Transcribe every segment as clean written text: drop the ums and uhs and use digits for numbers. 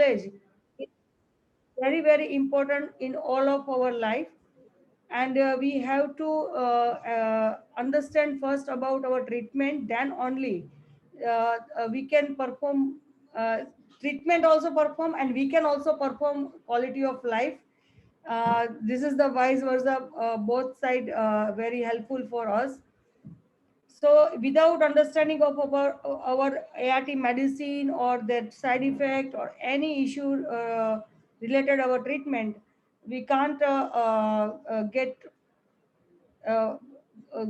knowledge is very, very important in all of our life. And we have to understand first about our treatment, then only we can perform uh, treatment also perform, and we can also perform quality of life. This is the vice versa, both side very helpful for us. So without understanding of our ART medicine or that side effect or any issue related our treatment, we can't get uh, uh,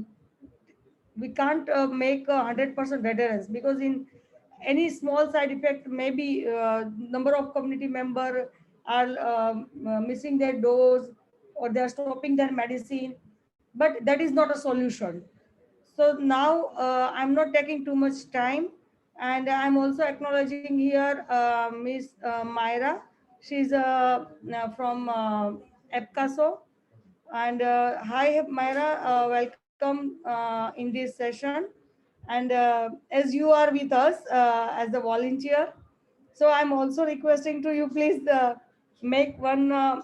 we can't make 100% adherence, because in any small side effect, maybe number of community member are missing their dose, or they are stopping their medicine, but that is not a solution. So now I'm not taking too much time, and I'm also acknowledging here Miss Myra. She's from EPCASO. And hi, Myra, welcome in this session. And as you are with us as a volunteer, so I'm also requesting to you, please make one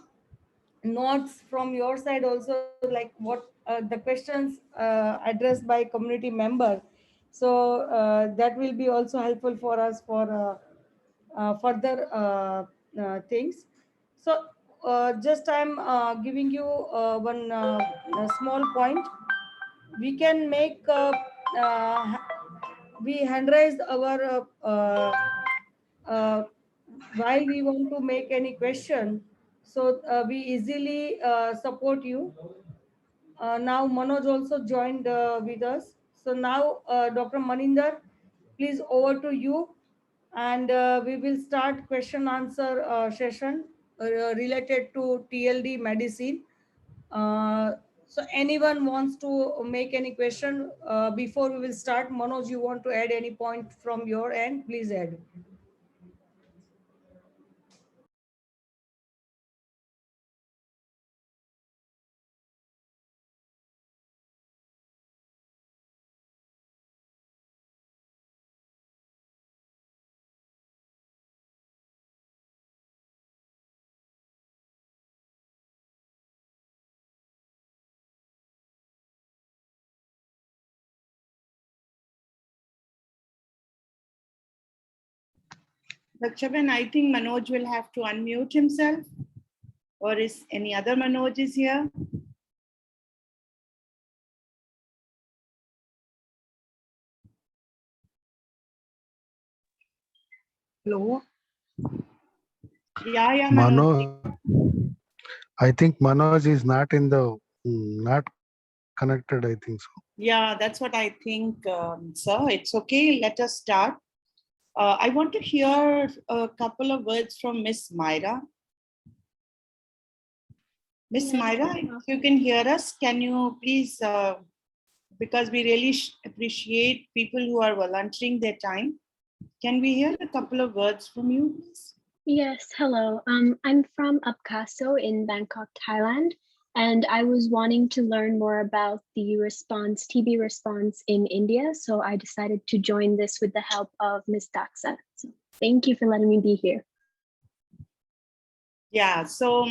notes from your side also, like what the questions addressed by community member. So that will be also helpful for us for further things. So just I'm giving you one small point. We can make uh, we hand raise our uh, while we want to make any question, so we easily support you. Now Manoj also joined with us. So now Dr. Maninder, please over to you, and we will start question answer session related to TLD medicine. Uh, so anyone wants to make any question before we will start? Manoj, you want to add any point from your end? Please add. Rakshaban, I think Manoj will have to unmute himself, or is any other Manoj is here? Hello. Yeah, Manoj. I think Manoj is not in the not connected. I think so. Yeah, that's what I think, sir. It's okay. Let us start. I want to hear a couple of words from Miss Myra. Miss Myra, if you can hear us, can you please, because we really appreciate people who are volunteering their time. Can we hear a couple of words from you, please? Yes, hello. I'm from Apkaso in Bangkok, Thailand, and I was wanting to learn more about the response, TB response in India. So I decided to join this with the help of Ms. Daksa. So thank you for letting me be here. Yeah, so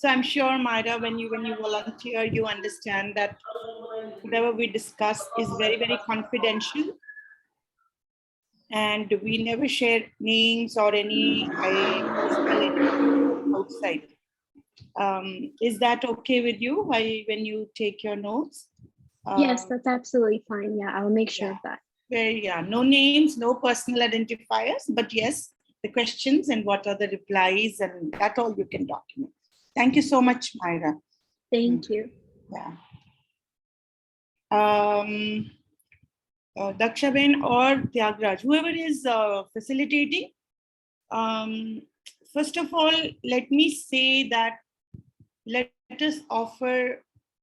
I'm sure, Myra, when you volunteer, you understand that whatever we discuss is very, very confidential, and we never share names or any personal outside. Is that okay with you when you take your notes? Yes, that's absolutely fine. Yeah, I'll make sure of that. Yeah, no names, no personal identifiers, but yes, the questions and what are the replies, and that all you can document. Thank you so much, Myra. Thank you. Yeah. Dakshaben or Tyagraj, whoever is facilitating, first of all, let me say that let us offer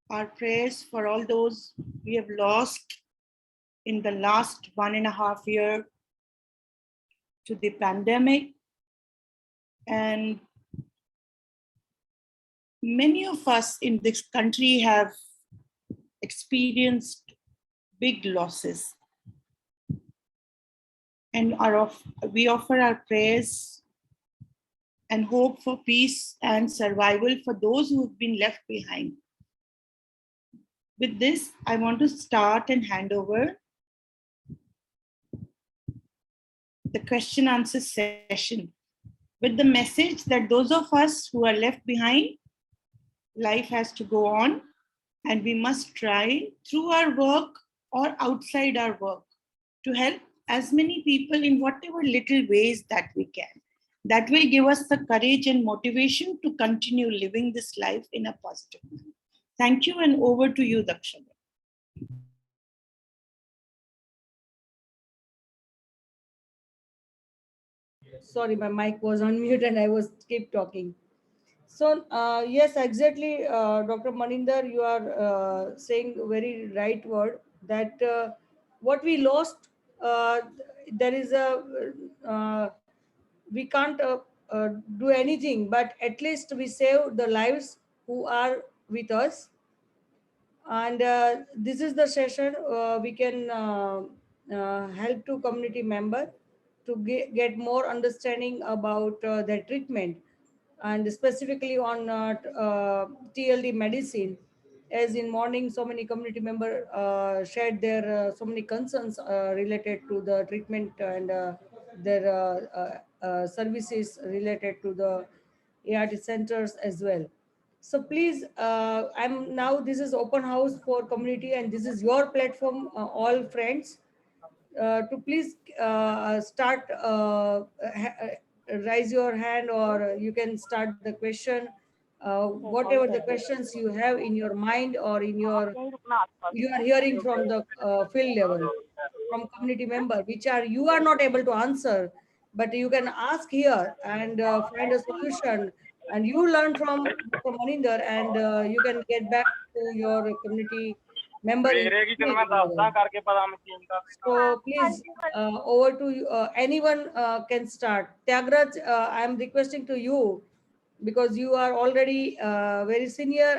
our prayers for all those we have lost in the last 1.5 years to the pandemic. And many of us in this country have experienced big losses. And we offer our prayers and hope for peace and survival for those who've been left behind. With this, I want to start and hand over the question answer session with the message that those of us who are left behind, life has to go on, and we must try through our work or outside our work to help as many people in whatever little ways that we can. That will give us the courage and motivation to continue living this life in a positive manner. Thank you, and over to you, Dakshana. Sorry, my mic was on mute and I was keep talking. So yes, exactly, Dr. Maninder, you are saying very right word that what we lost, there is a we can't do anything, but at least we save the lives who are with us. And this is the session we can help to community member to get more understanding about their treatment, and specifically on TLD medicine. As in morning, so many community member shared their so many concerns related to the treatment and their services related to the ART centers as well. So please, I'm now, this is open house for community and this is your platform, all friends, to please start, raise your hand, or you can start the question, whatever the questions you have in your mind or in your, you are hearing from the field level, from community member, which are you are not able to answer, but you can ask here and find a solution, and you learn from Dr. Maninder, and you can get back to your community member in field level. So please, over to you. Anyone can start. Tyagraj, I am requesting to you, because you are already very senior,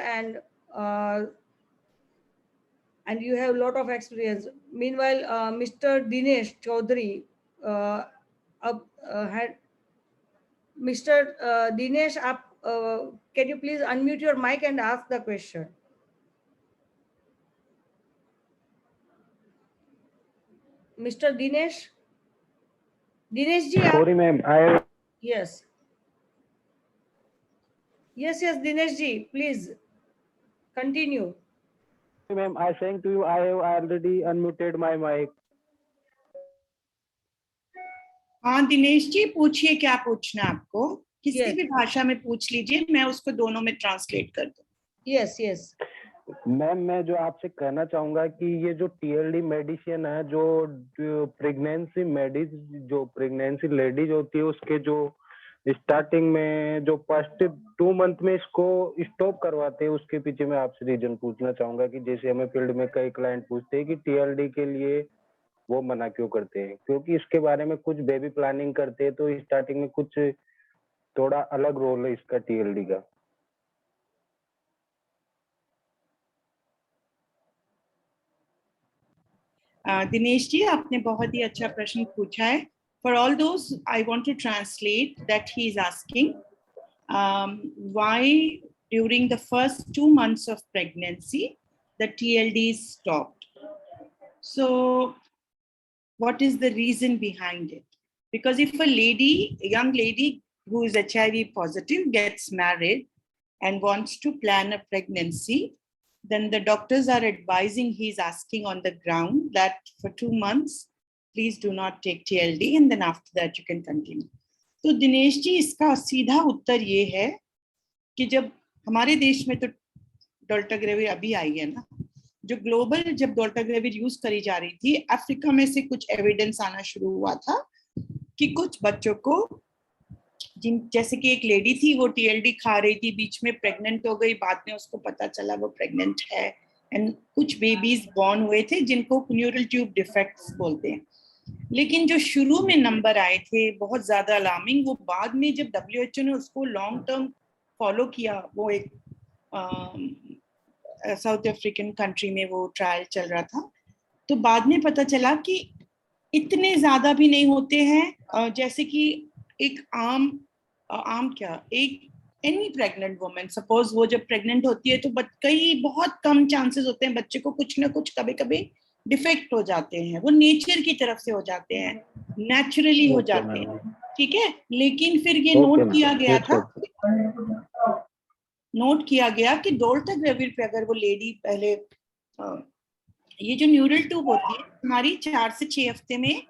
uh, and you have a lot of experience. Meanwhile, Mr. Dinesh Chaudhary had Mr. Dinesh, can you please unmute your mic and ask the question? Mr. Dinesh? Dinesh ji, Sorry, ma'am. yes. Yes, Dinesh ji, please continue. Ma'am, I saying to you, I have already unmuted my mic. हाँ दिनेश जी, पूछिए क्या पूछना है आपको, किसी Yes. भी भाषा में पूछ लीजिए, मैं उसको दोनों में ट्रांसलेट कर दूँ. Yes, yes. मैम, मैं जो आपसे कहना चाहूंगा कि ये जो TLD मेडिसिन है, जो प्रेगनेंसी लेडीज होती है, उसके जो स्टार्टिंग में जो फर्स्ट 2 मंथ में इसको स्टॉप करवाते हैं, उसके पीछे मैं आपसे रीजन पूछना चाहूंगा कि जैसे हमें फील्ड में कई क्लाइंट पूछते हैं कि TLD के लिए वो मना क्यों करते हैं, क्योंकि इसके बारे में कुछ बेबी प्लानिंग करते हैं, तो स्टार्टिंग में कुछ थोड़ा अलग रोल है इसका TLD का. दिनेश जी, आपने बहुत ही अच्छा प्रश्न पूछा है. For all those, I want to translate that he is asking why during the first 2 months of pregnancy the TLD is stopped. So what is the reason behind it? Because if a young lady who is HIV positive gets married and wants to plan a pregnancy, then the doctors are advising, he's asking on the ground that for 2 months, please do not take TLD, and then after that you can continue. तो दिनेश जी, इसका सीधा उत्तर ये है कि जब हमारे देश में तो डोल्टाग्रेविर अभी आई है ना, जो ग्लोबल जब डोल्टाग्रेविर यूज करी जा रही थी, अफ्रीका में से कुछ एविडेंस आना शुरू हुआ था कि कुछ बच्चों को, जैसे कि एक लेडी थी, वो TLD खा रही थी, बीच में प्रेग्नेंट हो गई, बाद में उसको पता चला वो प्रेग्नेंट है, एंड कुछ बेबीज बॉर्न हुए थे जिनको न्यूरल ट्यूब डिफेक्ट्स बोलते हैं. लेकिन जो शुरू में नंबर आए थे बहुत ज्यादा अलार्मिंग, वो बाद में जब WHO ने उसको लॉन्ग टर्म फॉलो किया, वो एक साउथ अफ्रीकन कंट्री में वो ट्रायल चल रहा था, तो बाद में पता चला कि इतने ज्यादा भी नहीं होते हैं जैसे कि एक आम आम क्या, एक एनी प्रेग्नेंट वुमेन, सपोज वो जब प्रेग्नेंट होती है तो कई बहुत कम चांसेस होते हैं बच्चे को कुछ ना कुछ कभी कभी डिफेक्ट हो जाते हैं, वो नेचर की तरफ से हो जाते हैं, नेचुरली हो ओके जाते हैं, मैम। ठीक है। लेकिन फिर ये ओके नोट किया गया मैम, था, नोट किया गया कि डोल्टाग्रेविर पे अगर वो लेडी पहले ये जो न्यूरल ट्यूब होती है हमारी 4 से 6 हफ्ते में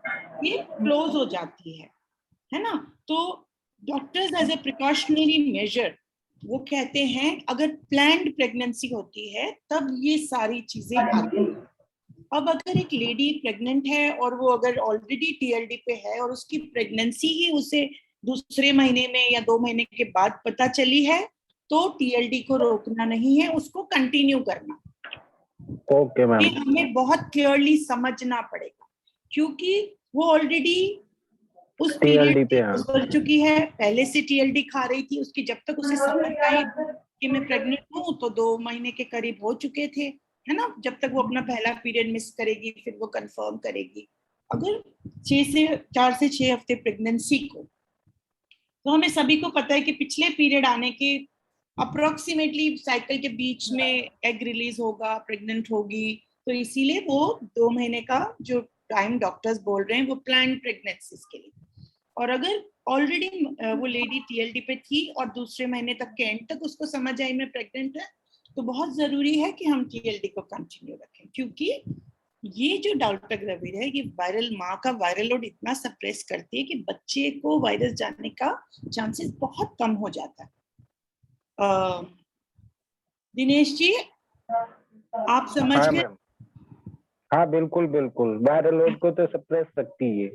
ये क्लोज हो जाती है ना। तो doctors as a precautionary measure वो कहते हैं अगर प्लान्ड प्रेगनेंसी होती है तब ये सारी चीजें आती हैं। अब अगर एक लेडी प्रेग्नेंट है और वो अगर ऑलरेडी टीएलडी पे है और उसकी प्रेगनेंसी ही उसे दूसरे महीने में या 2 महीने के बाद पता चली है तो टीएलडी को रोकना नहीं है, उसको कंटिन्यू करना। ओके ये मैम। हमें बहुत क्लियरली समझना पड़ेगा क्योंकि वो ऑलरेडी उस टीएलडी पीरियड पे से हाँ। गुजर चुकी है, पहले से टीएलडी खा रही थी, उसकी जब तक उसे समझ आई कि मैं प्रेग्नेंट हूँ तो 2 महीने के करीब हो चुके थे, है ना। जब तक वो अपना पहला पीरियड मिस करेगी फिर वो कंफर्म करेगी। अगर 4 से 6 हफ्ते प्रेगनेंसी को, तो हमें सभी को पता है कि पिछले पीरियड आने के अप्रोक्सीमेटली साइकिल के बीच में एग रिलीज होगा, प्रेग्नेंट होगी, तो इसीलिए वो 2 महीने का जो टाइम डॉक्टर्स बोल रहे हैं वो प्लान्ड प्रेगनेंसीज के लिए। और अगर ऑलरेडी वो लेडी टीएलडी पे थी और दूसरे महीने तक के एंड तक उसको समझ आई मैं प्रेग्नेंट है, तो बहुत जरूरी है कि हम टीएलडी को कंटिन्यू रखें क्योंकि ये जो डॉल्टाग्रेविर है ये वायरल, माँ का वायरल लोड इतना सप्रेस करती है कि बच्चे को वायरस जाने का चांसेस बहुत कम हो जाता है। दिनेश जी आप समझ हाँ गए? मैम, हाँ बिल्कुल बिल्कुल, वायरल लोड को तो सप्रेस सकती है।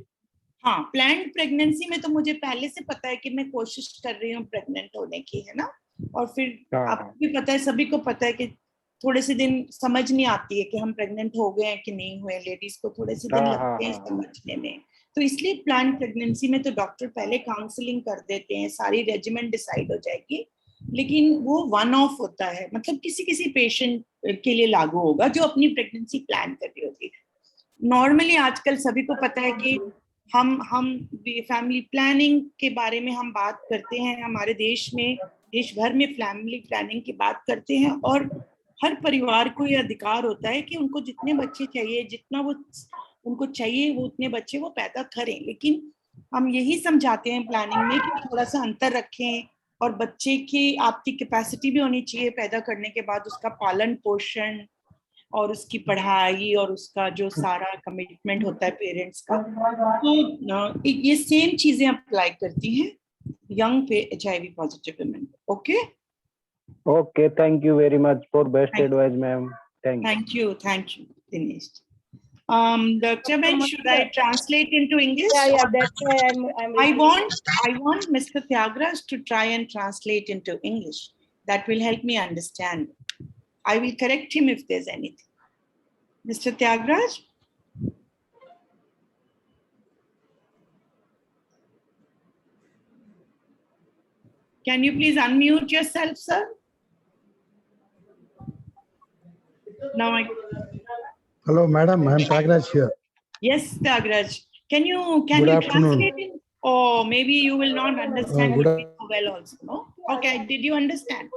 हाँ, प्लान्ड प्रेगनेंसी में तो मुझे पहले से पता है कि मैं कोशिश कर रही हूँ प्रेग्नेंट होने की, है ना। और फिर हाँ आपको भी पता है, सभी को पता है कि थोड़े से दिन समझ नहीं आती है कि हम प्रेग्नेंट हो गए हैं कि नहीं हुए, लेडीज को थोड़े से दिन हाँ लगते हैं हाँ। समझने में। तो इसलिए प्लान्ड प्रेगनेंसी में तो डॉक्टर पहले काउंसलिंग कर देते हैं, सारी रेजिमेंट डिसाइड हो जाएगी, लेकिन वो वन ऑफ होता है, मतलब किसी किसी पेशेंट के लिए लागू होगा जो अपनी प्रेगनेंसी प्लान कर रही होगी। नॉर्मली आजकल सभी को पता है कि हम फैमिली प्लानिंग के बारे में हम बात करते हैं, हमारे देश में, देश भर में फैमिली प्लानिंग की बात करते हैं और हर परिवार को यह अधिकार होता है कि उनको जितने बच्चे चाहिए, जितना वो उनको चाहिए वो उतने बच्चे वो पैदा करें। लेकिन हम यही समझाते हैं प्लानिंग में कि थोड़ा सा अंतर रखें और बच्चे की आपकी कैपेसिटी भी होनी चाहिए पैदा करने के बाद, उसका पालन पोषण और उसकी पढ़ाई और उसका जो सारा कमिटमेंट होता है पेरेंट्स का, तो ये सेम चीजें अप्लाई करती हैं यंग पे HIV positive women. Okay, okay, thank you very much for best advice ma'am. Thank you Dinesh. Dr. Ben, should I translate into English? Yeah, that's why I'm I want Mr. Tyagraj to try and translate into English. That will help me understand. I will correct him if there's anything. Mr. Tyagraj? Can you please unmute yourself, sir? Now Hello, madam. I'm Tagraj here. yes, Tyagraj. Can you Good afternoon. translate it? Or maybe you will not understand good it so well also, no? Okay, did you understand?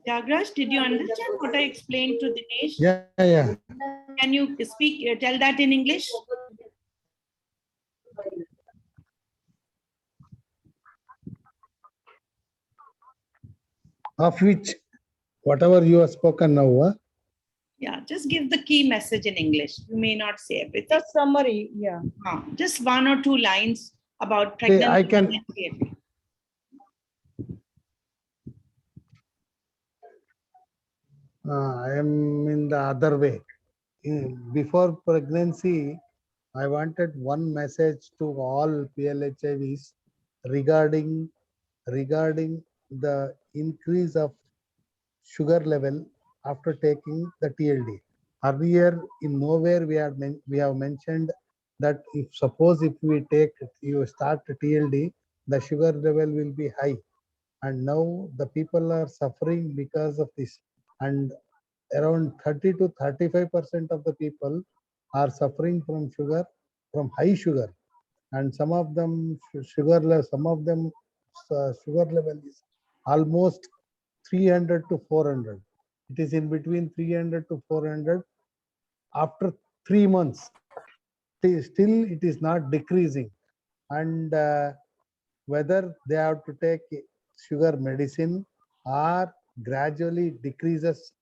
Tyagraj, did you understand what I explained to Dinesh? Yeah. Can you speak, tell that in English? Of which, whatever you have spoken now, Yeah, just give the key message in English. You may not say everything. just summary. Yeah. Just 1 or 2 lines about See, pregnancy. I can. and PFA. I am in the other way. Before pregnancy, I wanted one message to all PLHIVs regarding the increase of sugar level after taking the TLD. Earlier, in nowhere we have mentioned that if you start TLD, the sugar level will be high, and now the people are suffering because of this, and around 30 to 35% of the people are suffering from high sugar. and some of them sugar level, some of them sugar level is almost 300 to 400. It is in between 300 to 400. After 3 months, still it is not decreasing, and whether they have to take sugar medicine or gradually decreases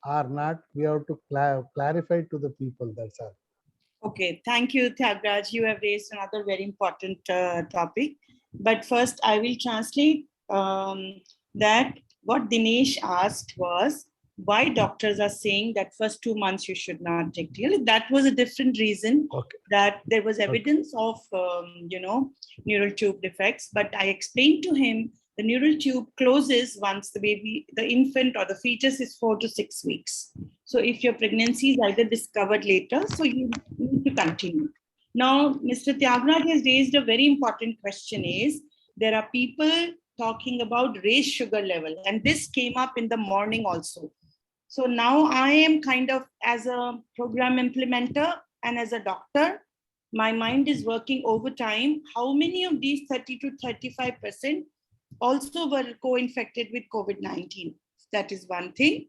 or not, we have to clarify to the people. That's all. Okay, thank you, Tyagraj. You have raised another very important topic. But first, I will translate that what Dinesh asked was why doctors are saying that first 2 months you should not take TL. That was a different reason. Okay. That there was evidence of, neural tube defects. But I explained to him the neural tube closes once the baby, the infant or the fetus is 4 to 6 weeks. So if your pregnancy is either discovered later, so you need to continue. Now, Mr. Tyagraj has raised a very important question is, there are people talking about raised sugar level, and this came up in the morning also. So now I am kind of, as a program implementer and as a doctor, my mind is working overtime. How many of these 30 to 35% also were co-infected with COVID-19? That is one thing.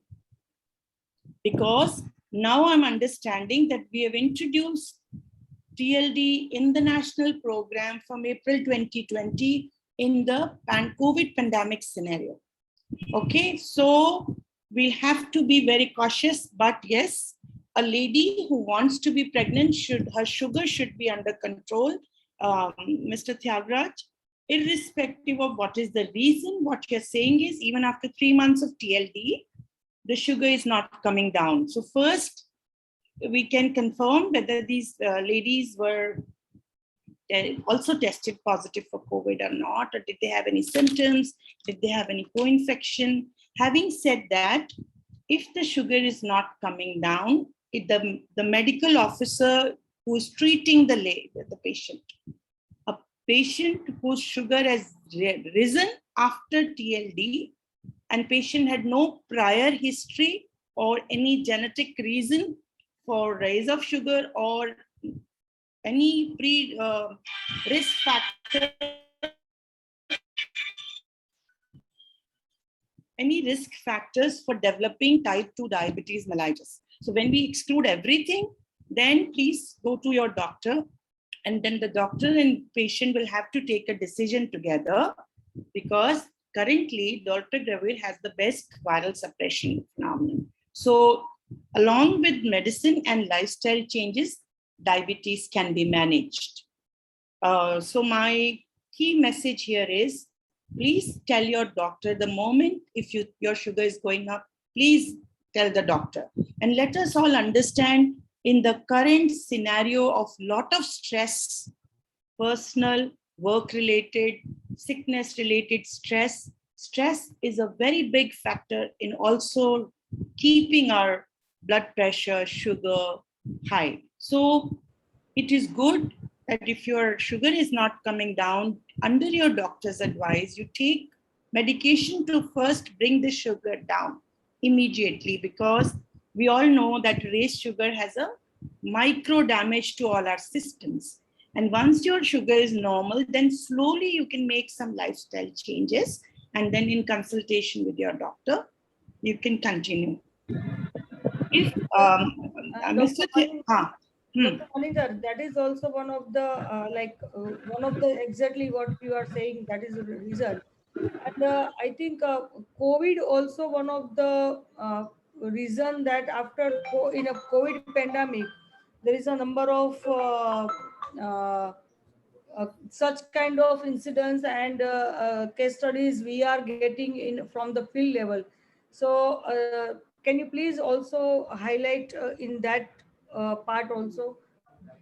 Because now I'm understanding that we have introduced TLD in the national program from April 2020 in the COVID pandemic scenario. Okay, so we have to be very cautious, but yes, a lady who wants to be pregnant, her sugar should be under control. Mr. Tyagraj, irrespective of what is the reason, what you're saying is even after 3 months of TLD, the sugar is not coming down. So first, we can confirm whether these ladies were also tested positive for COVID or not, or did they have any symptoms? Did they have any co-infection? Having said that, if the sugar is not coming down, the medical officer who is treating the patient, a patient whose sugar has risen after TLD, and patient had no prior history or any genetic reason for rise of sugar or any risk factor, any risk factors for developing type 2 diabetes mellitus. So when we exclude everything, then please go to your doctor, and then the doctor and patient will have to take a decision together, because currently dolutegravir has the best viral suppression phenomenon. So along with medicine and lifestyle changes, diabetes can be managed. So my key message here is, please tell your doctor the moment if your sugar is going up, please tell the doctor. And let us all understand, in the current scenario of lot of stress, personal, work-related, sickness-related stress is a very big factor in also keeping our blood pressure, sugar high. So it is good that if your sugar is not coming down, under your doctor's advice, you take medication to first bring the sugar down immediately, because we all know that raised sugar has a micro damage to all our systems. And once your sugar is normal, then slowly you can make some lifestyle changes. And then in consultation with your doctor, you can continue. If Mr. Dr. Monitor, that is also one of the exactly what you are saying. That is the reason, and I think COVID also one of the reason that after in a COVID pandemic, there is a number of such kind of incidents and case studies we are getting in from the field level. So can you please also highlight in that part also?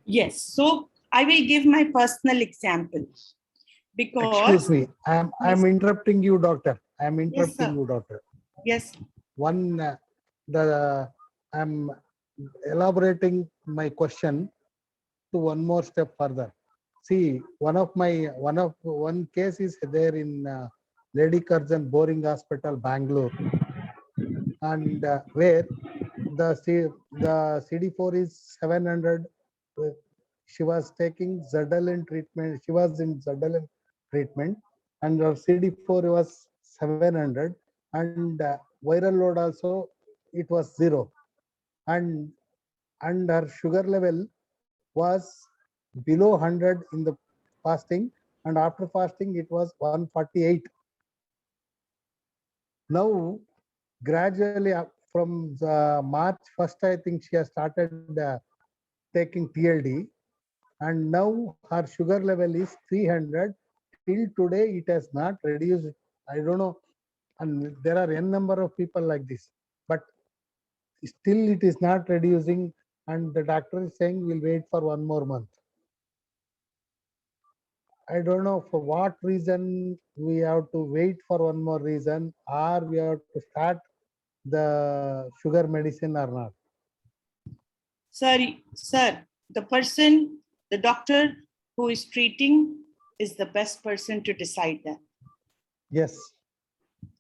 Yes, so I will give my personal example, because Excuse me, I'm interrupting you, doctor. I'm interrupting sir. you, doctor. Yes. I'm elaborating my question to one more step further. See, one case is there in Lady Curzon Boring Hospital, Bangalore, and where the CD4 is 700, she was taking Zadaline treatment. She was in Zadaline treatment, and her CD4 was 700, and viral load also it was 0, and her sugar level was below 100 in the fasting, and after fasting it was 148. Now gradually from the March 1st, I think she has started taking TLD, and now her sugar level is 300. Till today it has not reduced. I don't know, and there are n number of people like this, but still it is not reducing, and the doctor is saying we'll wait for 1 more month. I don't know for what reason we have to wait for 1 more reason, or we have to start the sugar medicine or not. Sir, the doctor who is treating is the best person to decide that. Yes,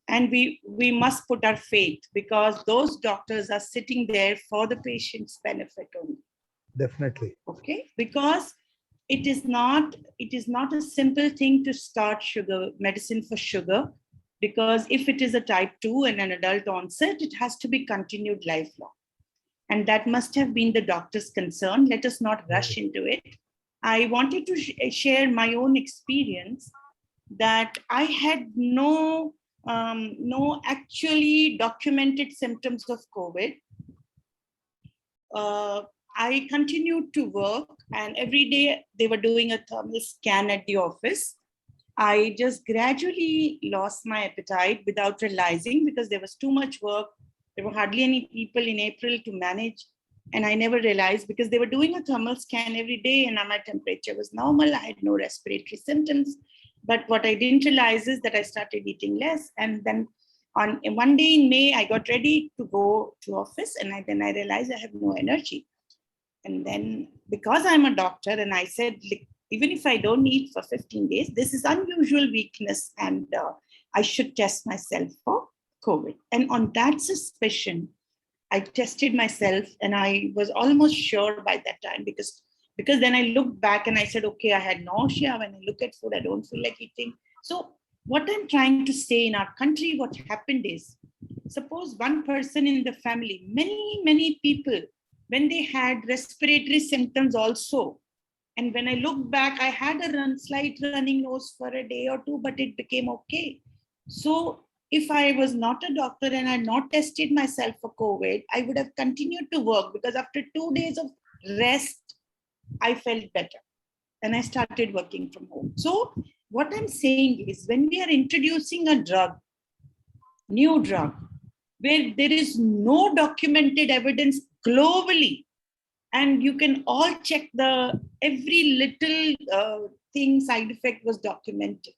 And we must put our faith, because those doctors are sitting there for the patient's benefit only. definitely. Okay, because it is not a simple thing to start sugar medicine for sugar, because if it is a type 2 and an adult onset, it has to be continued lifelong, and that must have been the doctor's concern. Let us not rush into it. I wanted to share my own experience that I had no actually documented symptoms of COVID. I continued to work, and every day they were doing a thermal scan at the office. I just gradually lost my appetite without realizing, because there was too much work. There were hardly any people in April to manage. And I never realized, because they were doing a thermal scan every day and my temperature was normal. I had no respiratory symptoms. But what I didn't realize is that I started eating less. And then on one day in May, I got ready to go to office, and then I realized I have no energy. And then, because I'm a doctor, and I said, even if I don't eat for 15 days, this is unusual weakness, and I should test myself for COVID. And on that suspicion, I tested myself, and I was almost sure by that time, because then I looked back and I said, okay, I had nausea. When I look at food, I don't feel like eating. So what I'm trying to say, in our country, what happened is, suppose one person in the family, many people, when they had respiratory symptoms also, and when I look back, I had a slight running nose for a day or two, but it became okay. So if I was not a doctor and I had not tested myself for COVID, I would have continued to work, because after 2 days of rest, I felt better and I started working from home. So what I'm saying is, when we are introducing a new drug, where there is no documented evidence globally, and you can all check every little thing, side effect was documented.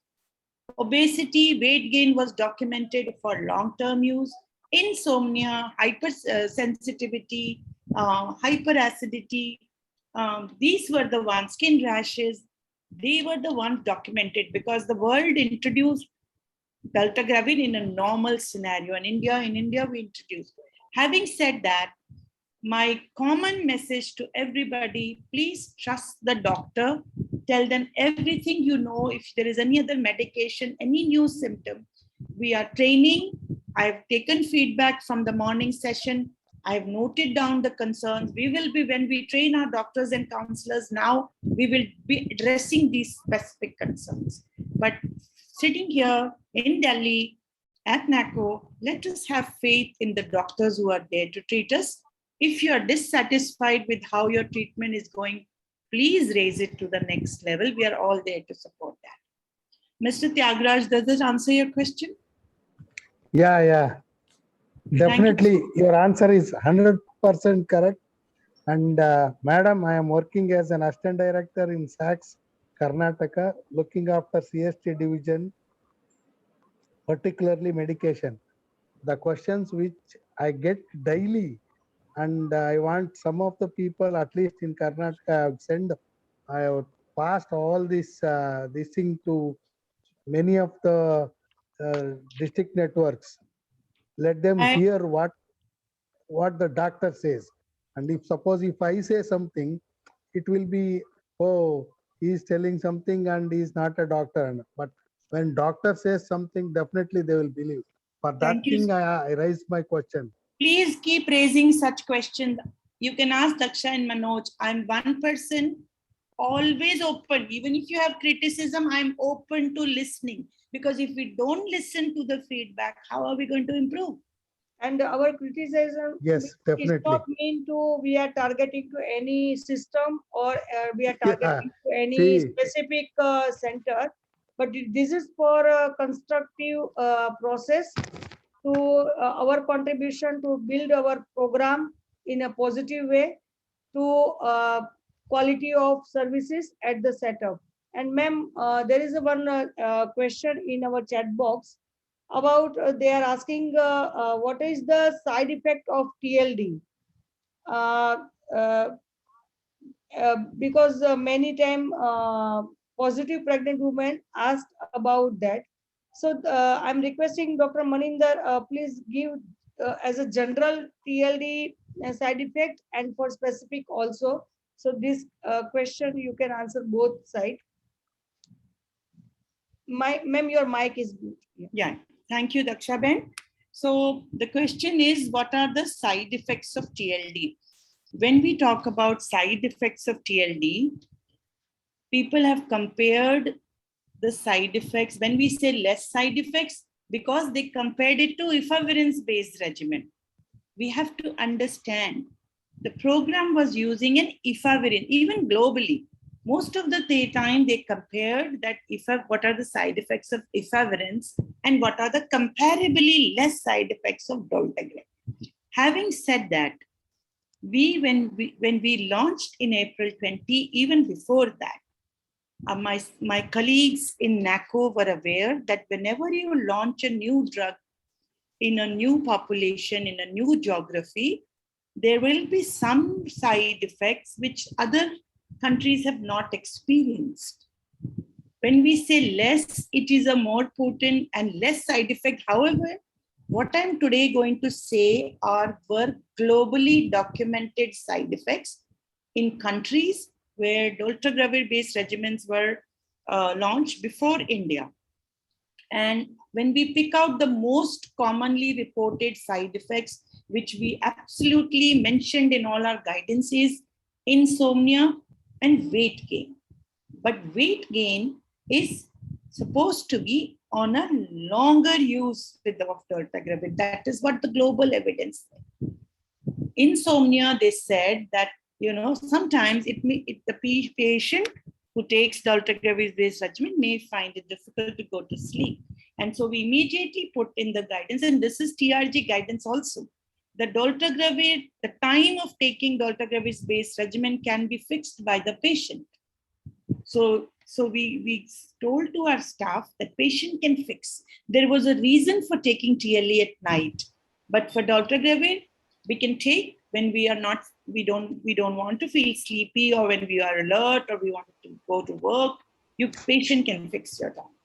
Obesity, weight gain was documented for long-term use. Insomnia, hypersensitivity, hyperacidity, these were the ones, skin rashes, they were the ones documented, because the world introduced Daltagravir in a normal scenario. And in India, we introduced. Having said that, my common message to everybody, please trust the doctor. Tell them everything you know. If there is any other medication, any new symptom, we are training. I've taken feedback from the morning session. I've noted down the concerns. We will be, when we train our doctors and counselors now, we will be addressing these specific concerns. But sitting here in Delhi at NACO, let us have faith in the doctors who are there to treat us. If you are dissatisfied with how your treatment is going, please raise it to the next level. We are all there to support that. Mr. Tyagraj, does this answer your question? Yeah. Definitely, your answer is 100% correct. And madam, I am working as an assistant director in SACS, Karnataka, looking after CST division, particularly medication. The questions which I get daily, and I want some of the people, at least in Karnataka, I have passed all this thing to many of the district networks. Let them hear what the doctor says. And if I say something, it will be oh, he's telling something and he's not a doctor. But when doctor says something, definitely they will believe. For that Thank you. thing, I raised my question. Please keep raising such questions. You can ask Daksha and Manoj. I'm one person, always open. Even if you have criticism, I'm open to listening. Because if we don't listen to the feedback, how are we going to improve? And our criticism Yes, is definitely. not mean to we are targeting to any system or we are Yeah, targeting to any see. specific center, but this is for a constructive process to our contribution to build our program in a positive way to quality of services at the setup. And ma'am, there is one question in our chat box about they are asking what is the side effect of TLD? Uh, uh, because many time positive pregnant women asked about that. So I'm requesting Dr. Maninder, please give as a general TLD side effect and for specific also. So this question you can answer both sides. Ma'am, your mic is mute. Yeah. Yeah, thank you, Daksha Ben. So the question is, what are the side effects of TLD? When we talk about side effects of TLD, people have compared the side effects. When we say less side effects, because they compared it to efavirenz-based regimen. We have to understand the program was using an efavirenz, even globally. Most of the time they compared that what are the side effects of efavirenz and what are the comparably less side effects of dolutegravir. Having said that, when we launched in April 20, even before that, my colleagues in NACO were aware that whenever you launch a new drug in a new population, in a new geography, there will be some side effects which other countries have not experienced. When we say less, it is a more potent and less side effect. However, what I'm today going to say were globally documented side effects in countries where dolutegravir-based regimens were launched before India. And when we pick out the most commonly reported side effects, which we absolutely mentioned in all our guidance, is insomnia and weight gain. But weight gain is supposed to be on a longer use with the dolutegravir. That is what the global evidence said. Insomnia, they said that, sometimes the patient who takes dolutegravir-based regimen may find it difficult to go to sleep. And so we immediately put in the guidance, and this is TRG guidance also. The dolutegravir, the time of taking dolutegravir-based regimen can be fixed by the patient. So we told to our staff that patient can fix. There was a reason for taking TLE at night, but for dolutegravir, we can take when we don't want to feel sleepy, or when we are alert, or we want to go to work. Patient can fix your time.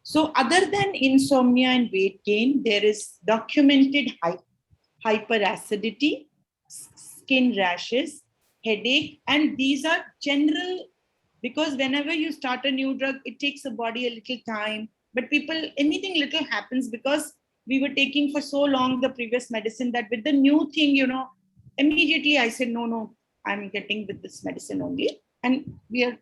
So other than insomnia and weight gain, there is documented hyperacidity, skin rashes, headache, and these are general, because whenever you start a new drug, it takes the body a little time, but anything little happens because we were taking for so long the previous medicine that with the new thing, immediately I said, no, I'm getting with this medicine only. And we're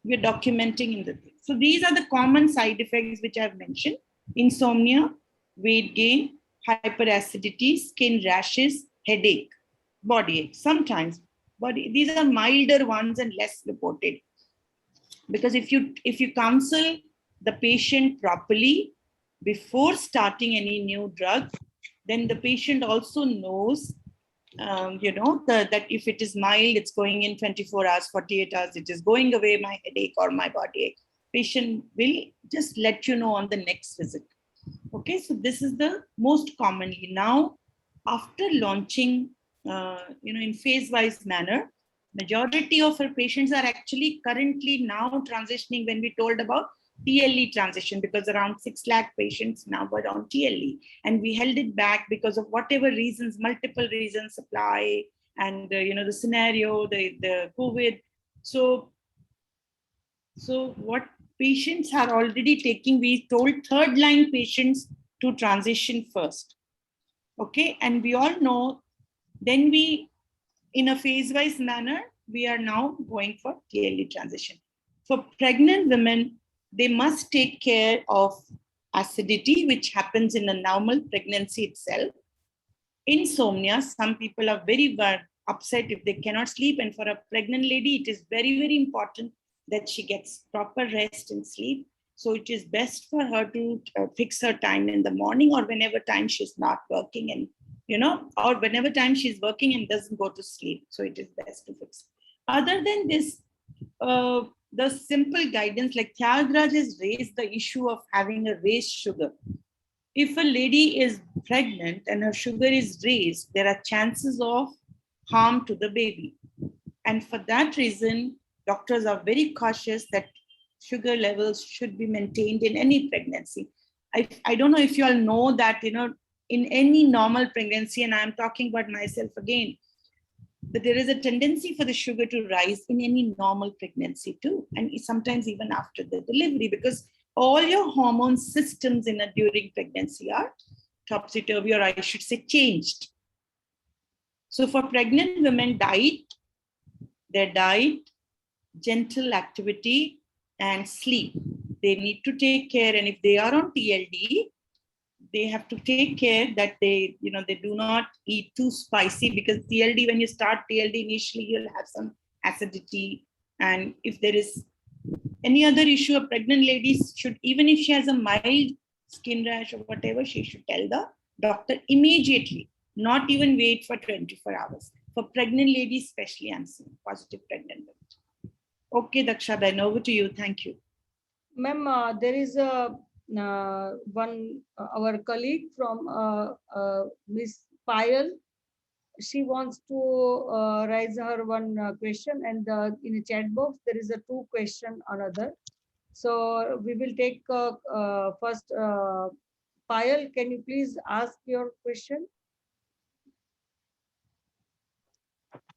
documenting in the thing. So these are the common side effects which I've mentioned: insomnia, weight gain, hyperacidity, skin rashes, headache, body ache. Sometimes these are milder ones and less reported. Because if you counsel the patient properly before starting any new drug, then the patient also knows that if it is mild, it's going in 24 hours, 48 hours, it is going away, my headache or my body ache. Patient will just let you know on the next visit. Okay, so this is the most commonly. Now, after launching, in phase-wise manner, majority of our patients are actually currently now transitioning when we told about TLE transition, because around 6 lakh patients now were on TLE, and we held it back because of whatever reasons, multiple reasons, supply, and the scenario, the COVID. So So what patients are already taking, we told third line patients to transition first. Okay, and we all know, then we, in a phase-wise manner, we are now going for TLD transition. For pregnant women, they must take care of acidity, which happens in a normal pregnancy itself. Insomnia, some people are very upset if they cannot sleep, and for a pregnant lady, it is very, very important that she gets proper rest and sleep. So it is best for her to fix her time in the morning, or whenever time she's not working, and or whenever time she's working and doesn't go to sleep. So it is best to fix. Other than this, the simple guidance, like Tyagraj has raised the issue of having a raised sugar. If a lady is pregnant and her sugar is raised, there are chances of harm to the baby. And for that reason, doctors are very cautious that sugar levels should be maintained in any pregnancy. I don't know if you all know that, in any normal pregnancy, and I'm talking about myself again, that there is a tendency for the sugar to rise in any normal pregnancy too, and sometimes even after the delivery, because all your hormone systems during pregnancy are topsy-turvy, or I should say changed. So for pregnant women, their diet, gentle activity, and sleep, they need to take care. And if they are on TLD, they have to take care that they do not eat too spicy, because TLD, when you start TLD, initially you'll have some acidity. And if there is any other issue, a pregnant lady should, even if she has a mild skin rash or whatever, she should tell the doctor immediately, not even wait for 24 hours. For pregnant ladies, especially, I'm saying positive pregnant women. Okay, Daksha Ben, over to you. Thank you. Ma'am, there is a our colleague from Miss Payal. She wants to raise her one question, and in the chat box there is a 2 question another. So we will take first. Payal, can you please ask your question?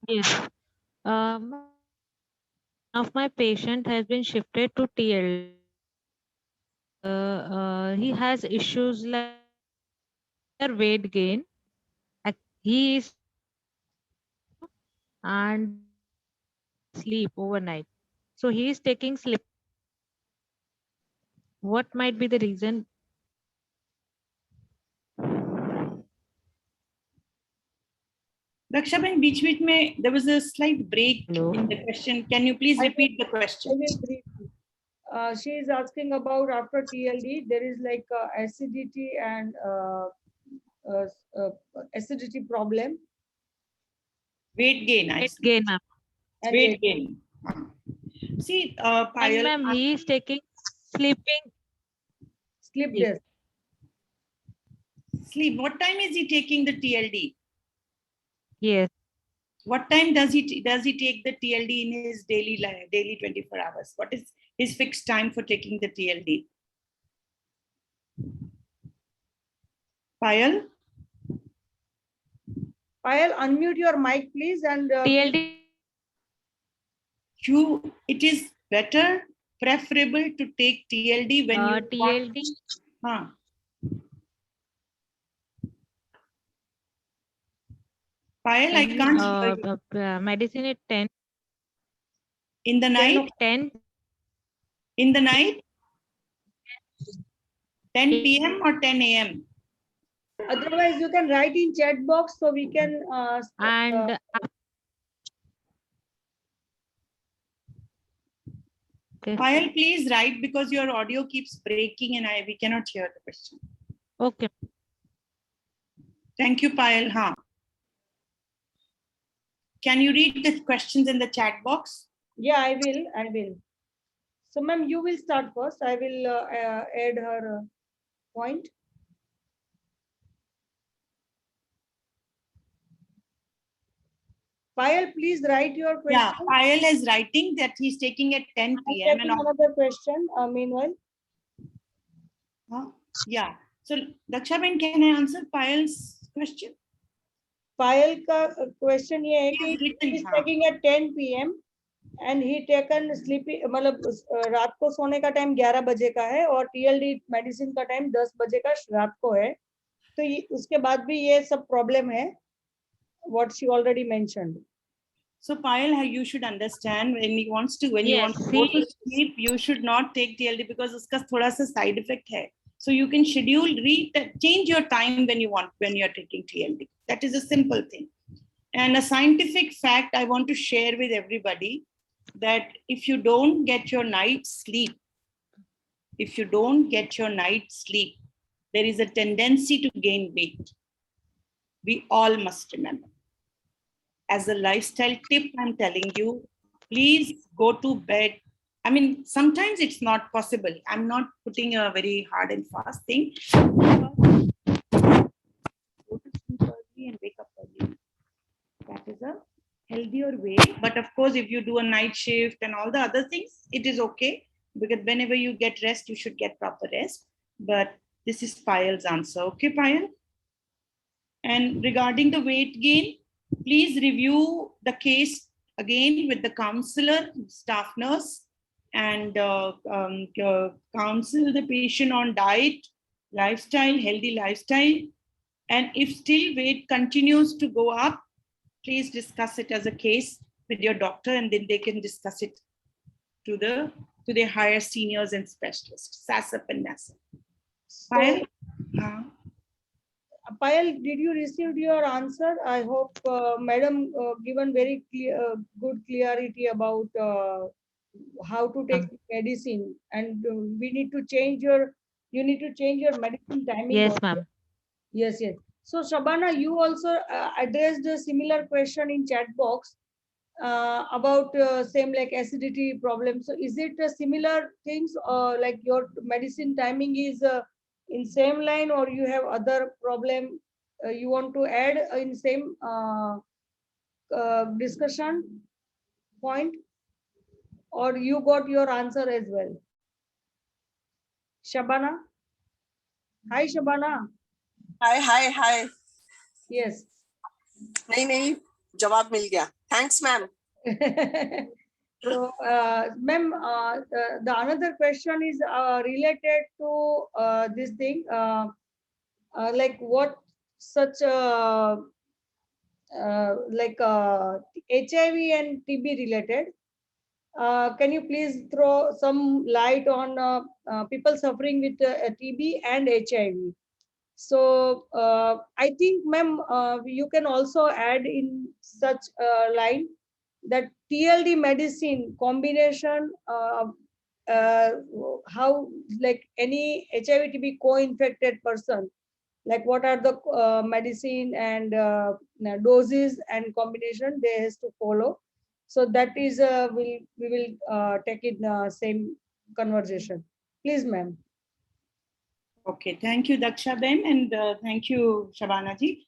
Yes. Of my patient has been shifted to TL. He has issues like weight gain. He is and sleep overnight. So he is taking sleep. What might be the reason? Daksha Ben, beech mein, there was a slight break Hello. in the question. Can you please repeat the I question? will brief you. She is asking about after TLD, there is like acidity and acidity problem. Weight gain, I Weight see. gain, ma'am. And Weight gain. See, And Payal, ma'am, he is taking sleeping. sleep Sleep. desk. sleep. What time is he taking the TLD? Yes. What time does he take the TLD in his daily 24 hours? What is his fixed time for taking the TLD? Payal? Payal, unmute your mic, please. And TLD. It is better, preferable to take TLD when you TLD. Payal, I can't hear you. Medicine at 10. In the night? 10. In the night? 10 p.m. or 10 a.m.? Otherwise, you can write in chat box so we can. And Payal, please write, because your audio keeps breaking and we cannot hear the question. Okay. Thank you, Payal. Can you read the questions in the chat box? Yeah, I will. So, ma'am, you will start first. I will add her point. Payal, please write your question. Yeah, Payal is writing that he's taking at 10 p.m. And another question, meanwhile. Yeah. So, Daksha Ben, can I answer Payal's question? Payal ka question ye hai ki he is taking at 10 p.m. and he taken sleepy मतलब रात को सोने का time 11 बजे का है और TLD medicine का टाइम 10 बजे का रात को है, तो उसके बाद भी ये सब प्रॉब्लम है, what she already mentioned. So Payal, you should understand when you want to Yes, go to sleep, you should not take TLD because उसका थोड़ा सा side effect है. So you can change your time when you are taking TLD. That is a simple thing. And a scientific fact I want to share with everybody that if you don't get your night sleep, there is a tendency to gain weight. We all must remember. As a lifestyle tip, I'm telling you, please go to bed. I mean, sometimes it's not possible. I'm not putting a very hard and fast thing. Go to sleep early and wake up early. That is a healthier way. But of course, if you do a night shift and all the other things, it is okay. Because whenever you get rest, you should get proper rest. But this is Payal's answer. Okay, Payal? And regarding the weight gain, please review the case again with the counselor, staff nurse, and counsel the patient on diet, lifestyle, healthy lifestyle. And if still weight continues to go up, please discuss it as a case with your doctor, and then they can discuss it to their higher seniors and specialists, SASAP and NASAP. Payal? Payal, did you receive your answer? I hope Madam given very clear, good clarity about how to take medicine, and we need to change your. You need to change your medicine timing. Yes, also. ma'am. Yes, yes. So Shabana, you also addressed a similar question in chat box about same like acidity problem. So is it similar things, or like your medicine timing is in same line, or you have other problem you want to add in same discussion point, or you got your answer as well? Shabana? Hi Shabana. Hi Yes. नहीं जवाब मिल गया. Thanks ma'am. So, ma'am, the another question is related to this thing, like what such like HIV and TB related. Can you please throw some light on people suffering with TB and HIV? So I think, ma'am, you can also add in such a line that TLD medicine combination, how like any HIV TB co-infected person, like what are the medicine and doses and combination they has to follow. So that is we will take it same conversation. Please, ma'am. Okay, thank you, Daksha Ben, and thank you, Shabana ji.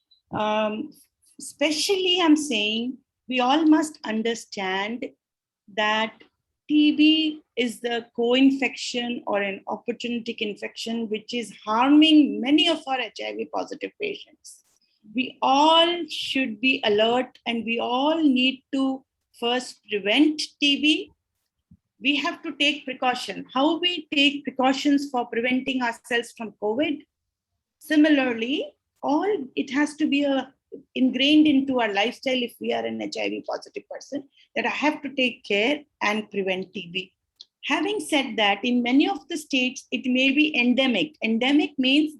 Especially, I'm saying we all must understand that TB is the co-infection or an opportunistic infection which is harming many of our HIV positive patients. We all should be alert, and we all need to first prevent TB. We have to take precaution. How we take precautions for preventing ourselves from COVID? Similarly, it has to be ingrained into our lifestyle if we are an HIV positive person, that I have to take care and prevent TB. Having said that, in many of the states, it may be endemic. Endemic means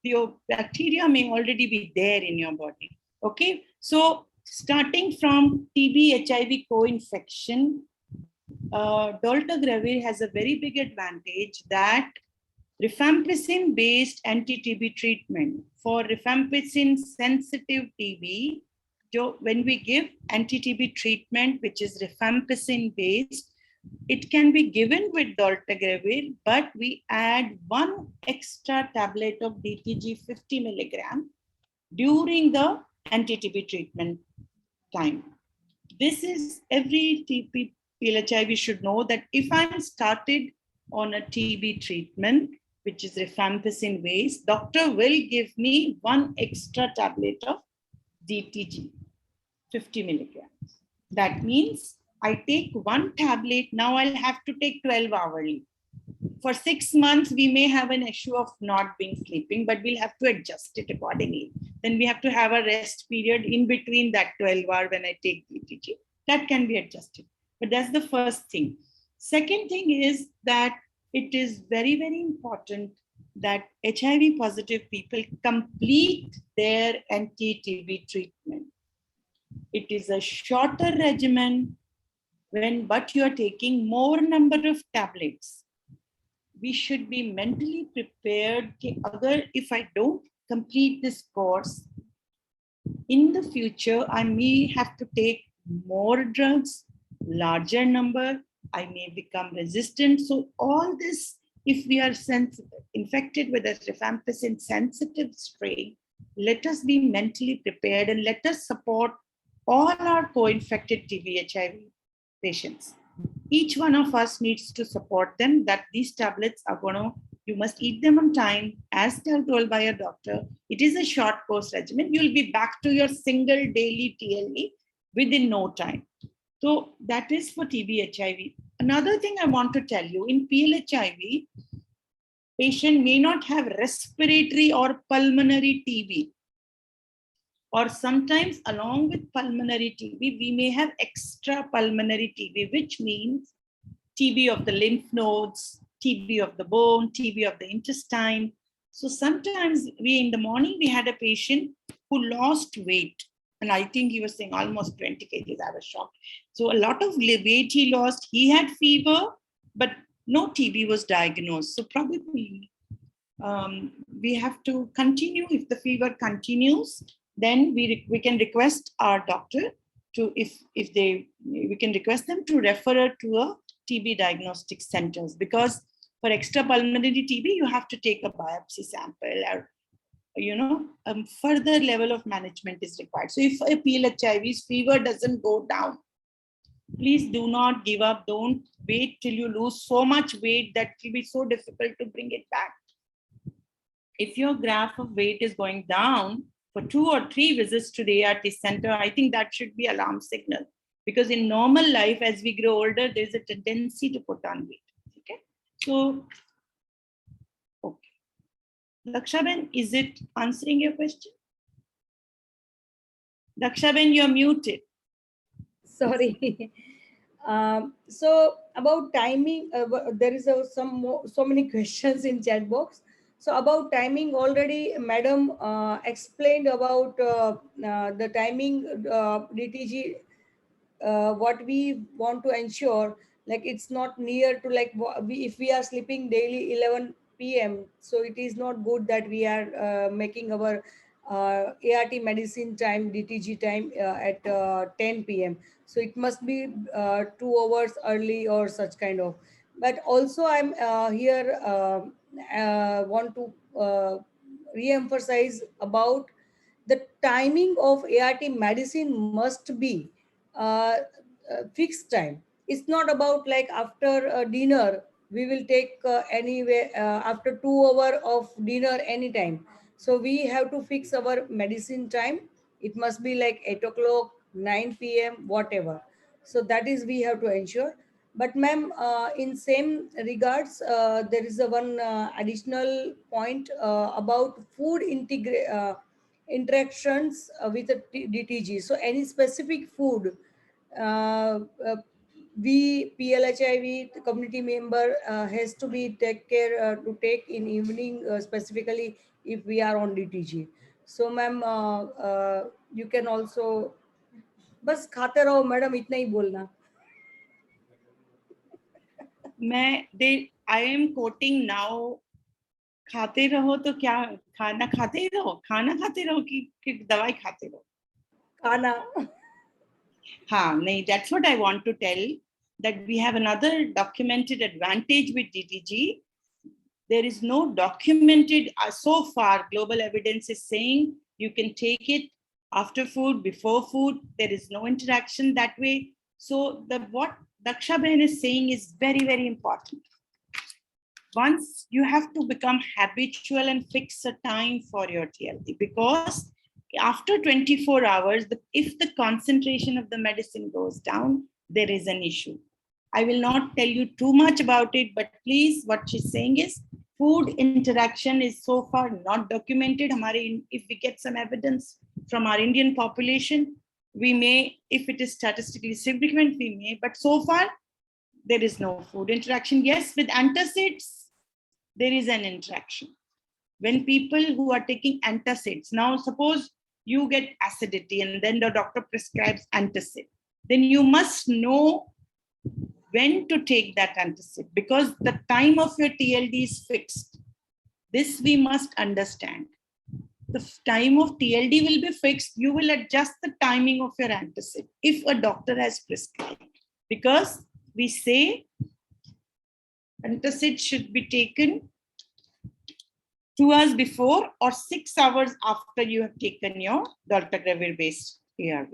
your bacteria may already be there in your body. Okay, so starting from TB, HIV co-infection, dolutegravir has a very big advantage that rifampicin-based anti-TB treatment for rifampicin-sensitive TB, when we give anti-TB treatment, which is rifampicin-based, it can be given with dolutegravir, but we add 1 extra tablet of DTG 50 milligram during the anti-TB treatment time. This is every PLHIV should know that if I'm started on a TB treatment, which is rifampicin based, doctor will give me 1 extra tablet of DTG, 50 milligrams. That means I take one tablet, now I'll have to take 12 hourly. For 6 months, we may have an issue of not being sleeping, but we'll have to adjust it accordingly. Then we have to have a rest period in between that 12 hour when I take DTG. That can be adjusted. But that's the first thing. Second thing is that it is very, very important that HIV positive people complete their anti-TB treatment. It is a shorter regimen but you are taking more number of tablets. We should be mentally prepared that if I don't complete this course, in the future, I may have to take more drugs, larger number, I may become resistant. So all this, if we are infected with a rifampicin sensitive strain, let us be mentally prepared and let us support all our co-infected TB HIV patients. Each one of us needs to support them that these tablets are you must eat them on time, as told by a doctor. It is a short course regimen. You'll be back to your single daily TLE within no time. So that is for TB HIV. Another thing I want to tell you, in PLHIV, patient may not have respiratory or pulmonary TB. Or sometimes along with pulmonary TB, we may have extra pulmonary TB, which means TB of the lymph nodes, TB of the bone, TB of the intestine. So sometimes in the morning, we had a patient who lost weight. And I think he was saying almost 20 kgs. I was shocked. So a lot of weight he lost. He had fever, but no TB was diagnosed. So probably we have to continue. If the fever continues, then we can request our doctor to, we can request them to refer her to a TB diagnostic centers, because for extra pulmonary TB, you have to take a biopsy sample or, further level of management is required. So if a PLHIV's fever doesn't go down, please do not give up. Don't wait till you lose so much weight that it will be so difficult to bring it back. If your graph of weight is going down for 2 or 3 visits to the ART center, I think that should be alarm signal, because in normal life, as we grow older, there's a tendency to put on weight. Okay, so okay, Dakshaben, is it answering your question? Dakshaben, you're muted. Sorry. So about timing, there is so many questions in chat box. So about timing, already Madam explained about the timing DTG. What we want to ensure, like it's not near to, like if we are sleeping daily 11 p.m. so it is not good that we are making our ART medicine time, DTG time at 10 p.m. So it must be 2 hours early or such kind of. But also I'm here want to re-emphasize about the timing of ART medicine must be fixed time. It's not about like after dinner we will take anyway after 2 hours of dinner anytime. So we have to fix our medicine time. It must be like 8 o'clock, 9 p.m., whatever. So that is we have to ensure. But ma'am, in same regards, there is a one additional point about food interactions with a DTG. So any specific food we PLHIV the community member has to be take care to take in evening, specifically if we are on DTG. So ma'am, you can also बस खाते रहो madam, इतना ही बोलना. I am quoting now, खाते रहो तो क्या, खाना खाते ही रहो, खाना खाते रहो कि दवाई खाते रहो? खाना. हाँ, नहीं, that's what I want to tell, that we have another documented advantage with DTG. There is no documented, so far global evidence is saying you can take it after food, before food, there is no interaction that way. So what Dakshaben is saying is very, very important. Once you have to become habitual and fix a time for your TLD, because after 24 hours, if the concentration of the medicine goes down, there is an issue. I will not tell you too much about it, but please, what she's saying is food interaction is so far not documented. If we get some evidence from our Indian population, we may, if it is statistically significant, we may, but so far there is no food interaction. Yes, with antacids, there is an interaction. When people who are taking antacids, now suppose you get acidity and then the doctor prescribes antacid, then you must know when to take that antacid because the time of your TLD is fixed. This we must understand. The time of TLD will be fixed. You will adjust the timing of your antacid if a doctor has prescribed. Because we say antacid should be taken 2 hours before or 6 hours after you have taken your dolutegravir based ARV.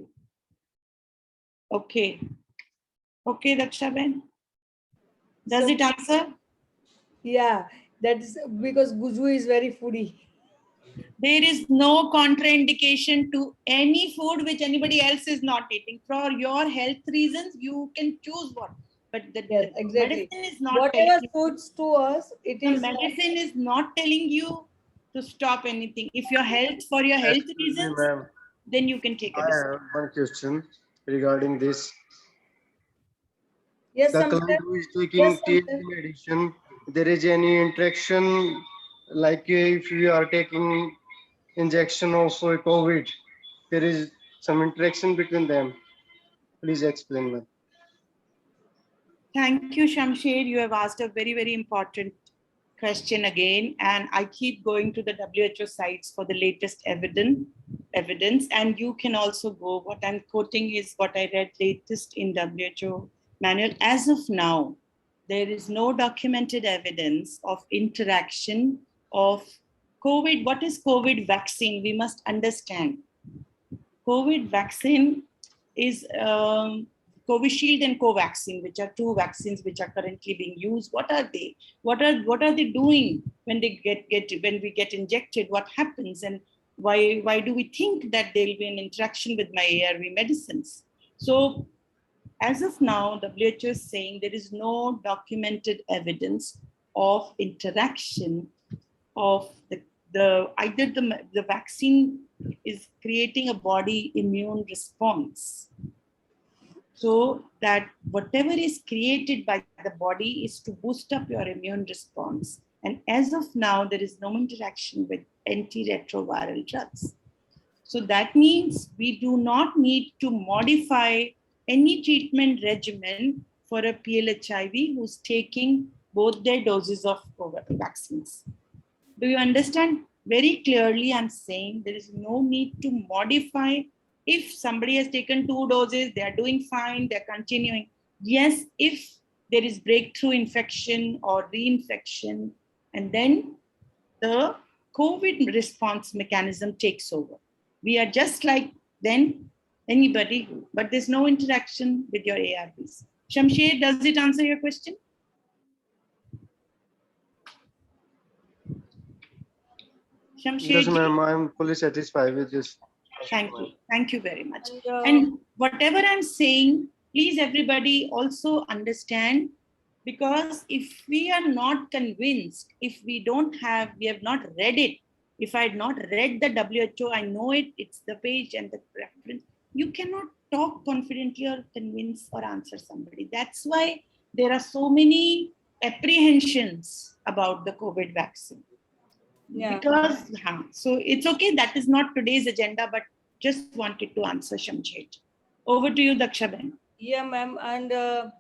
Okay. Okay, Dakshaben. Does So- it answer? Yeah, that is because Guju is very foodie. There is no contraindication to any food which anybody else is not eating. For your health reasons, you can choose one. But the Yes, exactly. medicine is not Whatever telling you, suits to us, it the is. medicine is not telling you to stop anything. If your health, for your health Excuse me, reasons, ma'am. then you can take a I decision. have one question regarding this. Yes, The Samsher. client who is taking Yes, TLD Samsher. medicine, there is any interaction like if you are taking injection of COVID, there is some interaction between them. Please explain, ma'am. Thank you, Shamsher. You have asked a very, very important question again. And I keep going to the WHO sites for the latest evidence. And you can also go, what I'm quoting is what I read latest in WHO manual. As of now, there is no documented evidence of interaction of COVID. What is COVID vaccine? We must understand. COVID vaccine is Covishield and Covaxin, which are two vaccines which are currently being used. What are they? What are they doing when they when we get injected? What happens, and why do we think that there will be an interaction with my ARV medicines? So, as of now, WHO is saying there is no documented evidence of interaction of either the vaccine is creating a body immune response, so that whatever is created by the body is to boost up your immune response. And as of now, there is no interaction with antiretroviral drugs. So that means we do not need to modify any treatment regimen for a PLHIV who's taking both their doses of COVID vaccines. Do you understand? Very clearly, I'm saying there is no need to modify. If somebody has taken 2 doses, they are doing fine, they're continuing. Yes, if there is breakthrough infection or reinfection, and then the COVID response mechanism takes over. We are just like then anybody, but there's no interaction with your ARVs. Shamsher, does it answer your question? Yes, Shamsher, ma'am. I am fully satisfied with this. thank you. Thank you very much. And, And whatever I'm saying, please everybody also understand, because if we are not convinced, if we have not read it, if I had not read the WHO, I know it, it's the page and the reference, you cannot talk confidently or convince or answer somebody. That's why there are so many apprehensions about the COVID vaccine. Yeah. Because, so it's okay, that is not today's agenda, but just wanted to answer Shamsher. Over to you, Dakshaben. Yeah, ma'am. And the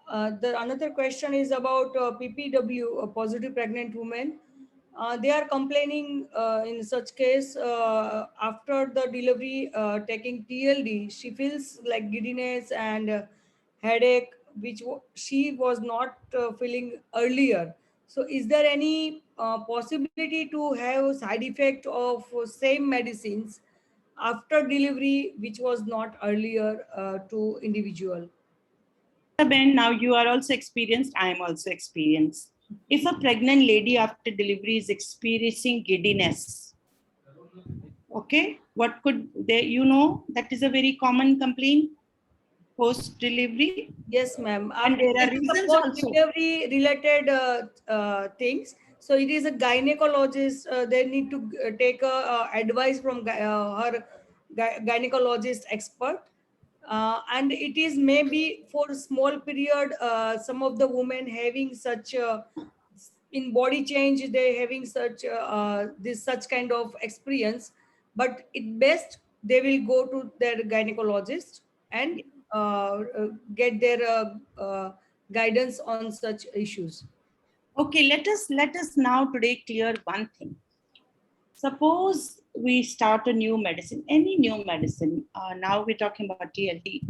another question is about PPW, positive pregnant women. They are complaining in such case after the delivery, taking TLD, she feels like giddiness and headache, which she was not feeling earlier. So, is there any possibility to have side effect of same medicines after delivery, which was not earlier to individual? Ben, now you are also experienced, I am also experienced. If a pregnant lady after delivery is experiencing giddiness, okay, what could they, that is a very common complaint. post delivery? Yes, ma'am. And there are This is the reasons also. post-delivery related things. So it is a gynecologist. They need to take advice from her gynecologist expert. And it is maybe for a small period, some of the women having such in body change, they having such this such kind of experience. But it best they will go to their gynecologist and get their guidance on such issues. Okay, let us now today clear one thing. Suppose we start a new medicine, any new medicine. Now we're talking about TLD.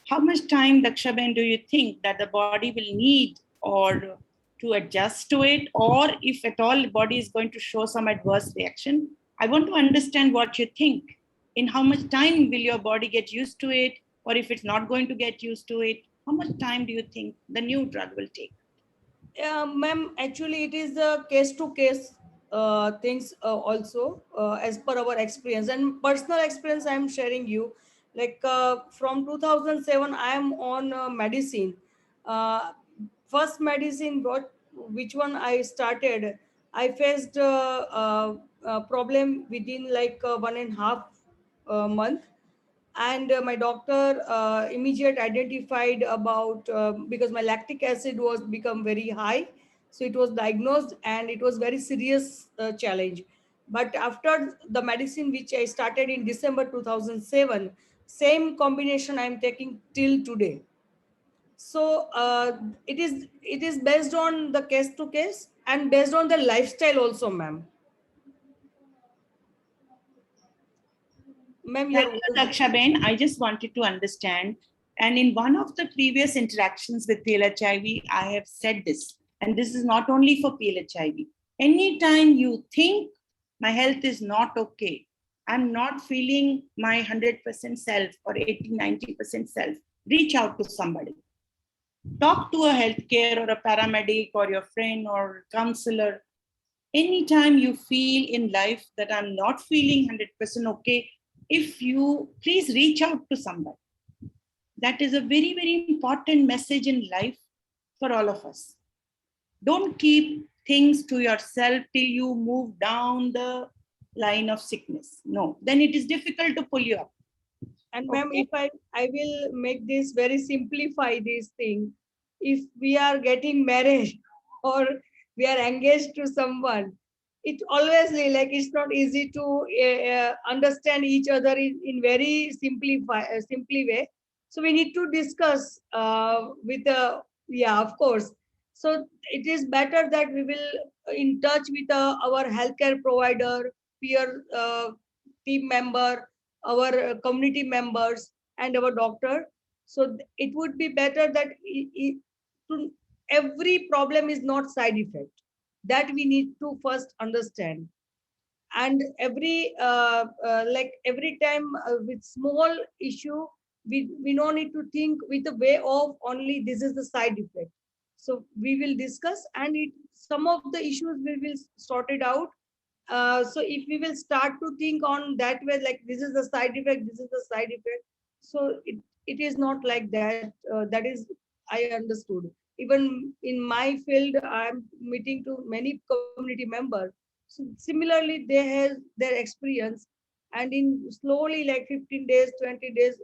How much time, Dakshaben, do you think that the body will need or to adjust to it, or if at all the body is going to show some adverse reaction? I want to understand what you think. In how much time will your body get used to it, or if it's not going to get used to it, how much time do you think the new drug will take? Ma'am, actually, it is the case-to-case things also as per our experience and personal experience. I am sharing you, like from 2007, I am on medicine. Uh, First medicine, which one I started, I faced a problem within like 1.5 month, and my doctor immediate identified about because my lactic acid was become very high, so it was diagnosed and it was very serious challenge. But after the medicine which I started in December 2007, same combination I am taking till today. So it is based on the case to case and based on the lifestyle also, ma'am. Ma'am, Thank your you, Dakshaben. I just wanted to understand. And in one of the previous interactions with PLHIV, I have said this, and this is not only for PLHIV. Anytime you think my health is not okay, I'm not feeling my 100% self or 80-90% self, reach out to somebody. Talk to a healthcare or a paramedic or your friend or counselor. Anytime you feel in life that I'm not feeling 100% okay, if you please reach out to somebody. That is a very, very important message in life for all of us. Don't keep things to yourself till you move down the line of sickness. No, then it is difficult to pull you up. And ma'am, Okay. if I will make this very simplify this thing. If we are getting married or we are engaged to someone, it always like it's not easy to understand each other in very simply way. So we need to discuss with yeah, of course. So it is better that we will in touch with our healthcare provider, peer team member, our community members and our doctor. So it would be better that every problem is not side effect, that we need to first understand. And like every time with small issue, we don't need to think with the way of only this is the side effect. So we will discuss and some of the issues we will sort it out. So if we will start to think on that way, like this is the side effect, this is the side effect, so it is not like that. That is, I understood. Even in my field, I'm meeting to many community members. So similarly, they have their experience, and in slowly like 15 days, 20 days,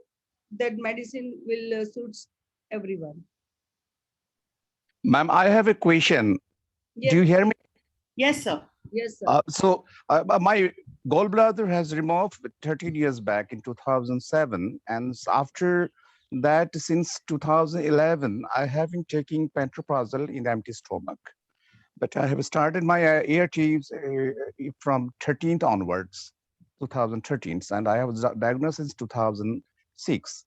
that medicine will suits everyone. Ma'am, I have a question. Yes, Do you hear me? Yes, sir. yes, sir. My gallbladder has removed 13 years back in 2007. And after that, since 2011, I have been taking pantoprazole in empty stomach. But I have started my ARTs from 13th onwards, 2013, and I was diagnosed since 2006.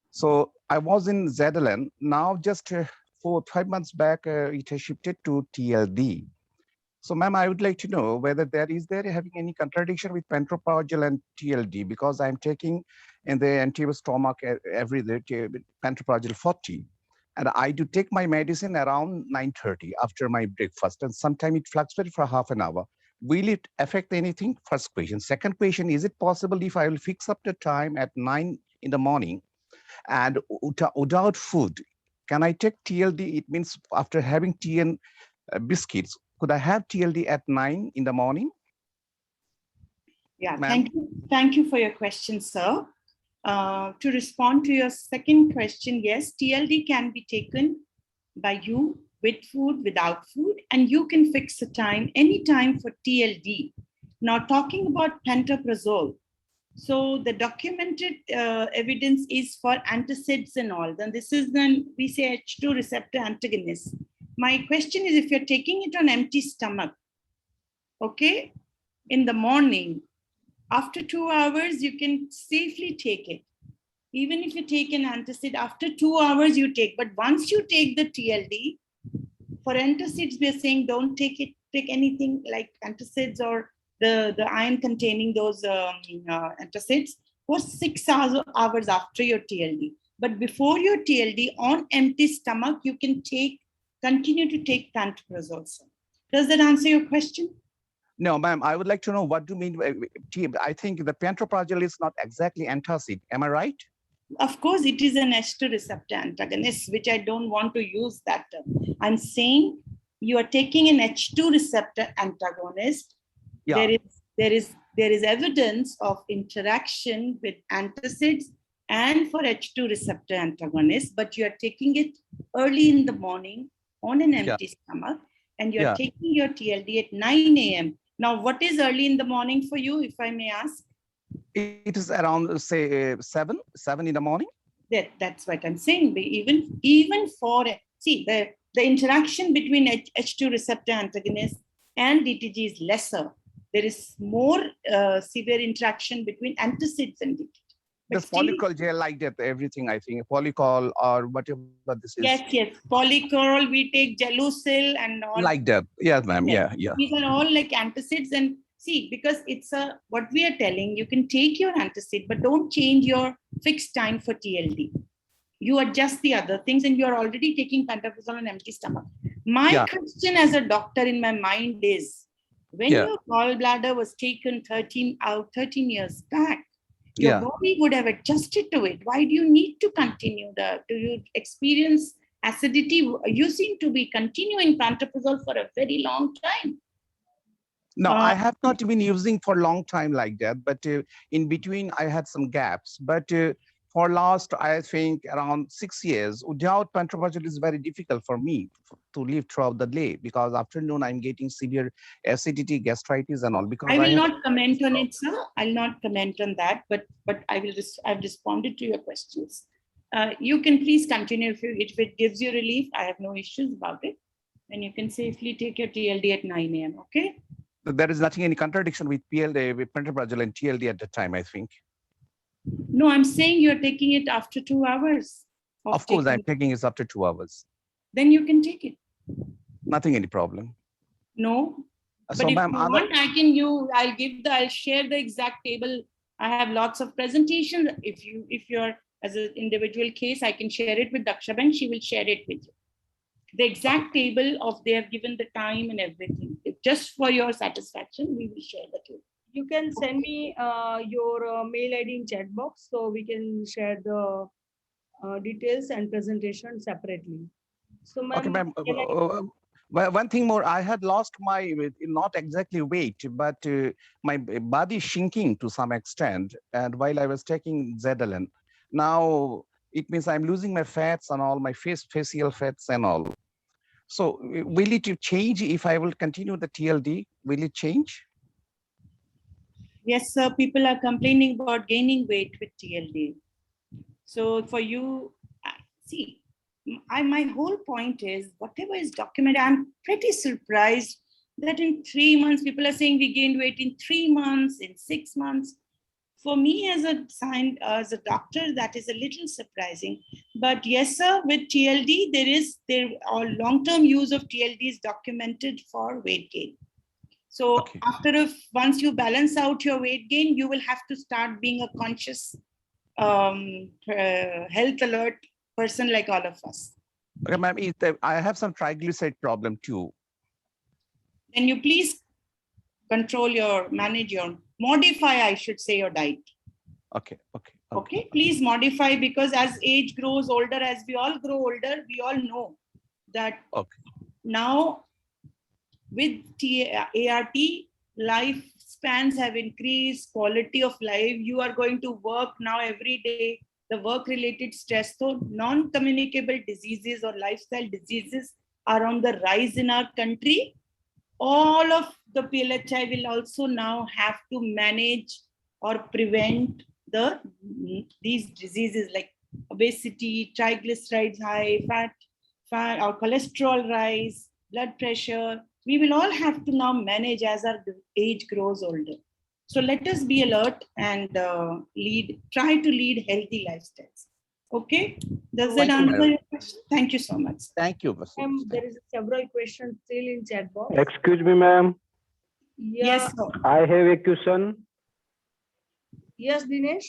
So I was in ZLN. Now, just 4 or 5 months back, it has shifted to TLD. So, ma'am, I would like to know whether is there having any contradiction with pantoprazole and TLD, because I'm taking in the anterior stomach every day pantoprazole 40. And I do take my medicine around 9:30 after my breakfast, and sometimes it fluctuates for half an hour. Will it affect anything? First question. Second question, is it possible if I will fix up the time at 9 in the morning And without food, can I take TLD? It means after having tea and biscuits, could I have TLD at 9 in the morning? Yeah, Ma'am? thank you for your question, sir. To respond to your second question, yes, TLD can be taken by you with food, without food, and you can fix a time, any time for TLD. Now, talking about pantoprazole, so the documented evidence is for antacids and all. Then this is then we say H2 receptor antagonist. My question is, if you're taking it on empty stomach, okay, in the morning, after 2 hours, you can safely take it. Even if you take an antacid, after 2 hours you take, but once you take the TLD, for antacids, we are saying don't take anything like antacids or the iron containing those antacids for 6 hours after your TLD. But before your TLD, on empty stomach, you can continue to take pantoprazole. Does that answer your question? No, ma'am, I would like to know what do you mean by I think the pantoprazole is not exactly antacid. Am I right? Of course, it is an H2 receptor antagonist, which I don't want to use that term. I'm saying you are taking an H2 receptor antagonist. Yeah. There is evidence of interaction with antacids and for H2 receptor antagonists, but you are taking it early in the morning on an empty stomach, and you're taking your TLD at 9 a.m. Now, what is early in the morning for you, if I may ask? It is around, say, 7 in the morning. That's what I'm saying. Even for, see, the interaction between H2 receptor antagonist and DTG is lesser. There is more severe interaction between antacids and DTG. This polycol gel like that, everything, I think, polycol or whatever this is. Yes. Polycol, we take Gelusil and all. Like that. Yes, ma'am. Yeah. These are all like antacids. And see, because it's what we are telling, you can take your antacid, but don't change your fixed time for TLD. You adjust the other things, and you're already taking pantoprazole on empty stomach. My question as a doctor in my mind is, when your gallbladder was taken 13 years back, your body would have adjusted to it. Why do you need to continue that? Do you experience acidity? You seem to be continuing pantoprazole for a very long time. No, I have not been using for a long time like that, but in between I had some gaps. But for last, I think around 6 years, without pantoprazole is very difficult for me to live throughout the day, because afternoon I'm getting severe acidity, gastritis and all. Because I will not comment on it, sir. I'll not comment on that, but I've responded to your questions. You can please continue if it gives you relief. I have no issues about it. And you can safely take your TLD at 9 a.m., okay? There is nothing, any contradiction with PLD, with pantoprazole and TLD at the time, I think. No, I'm saying you're taking it after 2 hours. Of course, I'm taking it after 2 hours. Then you can take it. Nothing, any problem. No. So, but if ma'am, you want, I'll share the exact table. I have lots of presentations. If you're as an individual case, I can share it with Dakshaben. She will share it with you. The exact table of they have given the time and everything. Just for your satisfaction, we will share the table. You can send me your mail ID in chat box, so we can share the details and presentation separately. So, ma'am, okay, ma'am. One thing more, I had lost my, not exactly weight, but my body shrinking to some extent. And while I was taking Zedaline, now it means I'm losing my fats and all, my facial fats and all. So will it change if I will continue the TLD? Will it change? Yes, sir. People are complaining about gaining weight with TLD. So for you, see, my whole point is whatever is documented, I'm pretty surprised that in 3 months, people are saying we gained weight in 3 months, in 6 months. For me as a doctor, that is a little surprising. But yes, sir, with TLD, there are long-term use of TLD is documented for weight gain. So once you balance out your weight gain, you will have to start being a conscious, health alert person like all of us. Okay, ma'am, I have some triglyceride problem too. Then you please modify, I should say, your diet. Okay. Okay, please modify, because as age grows older, as we all grow older, we all know that Okay. now with ART, lifespans have increased, quality of life. You are going to work now every day. The work-related stress, so non-communicable diseases or lifestyle diseases are on the rise in our country. All of the PLHI will also now have to manage or prevent these diseases like obesity, triglycerides high, fat or cholesterol rise, blood pressure. We will all have to now manage as our age grows older. So let us be alert and try to lead healthy lifestyles. Okay, does that Thank you, answer madam. your question? Thank you so much. Thank you, Vasu. There is several questions still in chat box. Excuse me, ma'am. Yeah. Yes, sir. I have a question. Yes, Dinesh.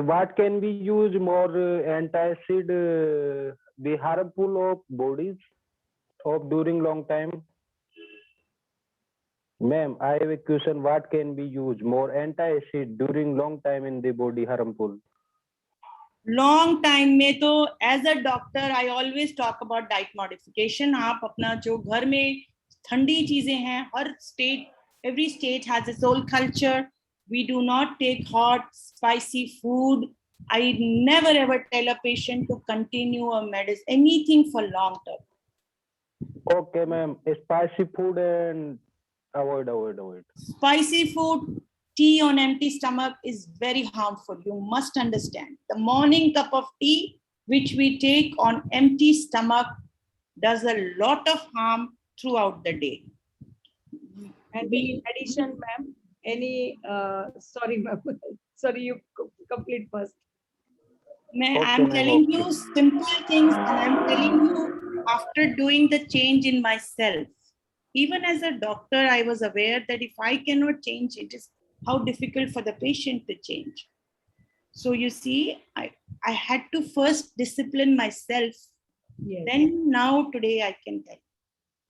What can we use more antacid be harmful of bodies of during long time? Ma'am, I have a question. What can we use more antacid during long time in the body harmful? Long time में तो as a doctor I always talk about diet modification. आप अपना जो घर में ठंडी चीजें हैं, हर state, every state has its own culture. We do not take hot spicy food. I never ever tell a patient to continue a medicine, anything for long term. Okay, ma'am. Spicy food and avoid. Spicy food, tea on empty stomach is very harmful. You must understand. The morning cup of tea, which we take on empty stomach, does a lot of harm throughout the day. And in addition, ma'am, sorry, ma'am. Sorry, you complete first. I'm telling you simple things, and I'm telling you after doing the change in myself. Even as a doctor, I was aware that if I cannot change, it is how difficult for the patient to change. So you see, I had to first discipline myself. Yes. Then now today I can tell.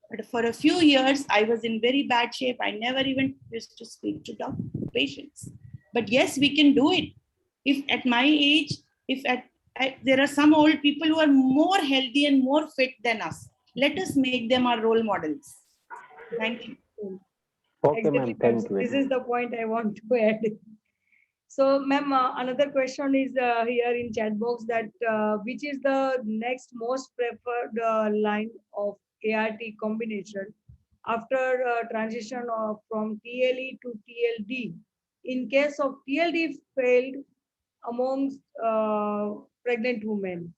But for a few years, I was in very bad shape. I never even used to speak to patients. But yes, we can do it. If at my age, there are some old people who are more healthy and more fit than us, let us make them our role models. Thank you. Okay, Exactly, ma'am. ma'am. Thank you. This is the point I want to add. So, ma'am, another question is here in chat box that which is the next most preferred line of ART combination after transition from TLE to TLD in case of TLD failed amongst pregnant women?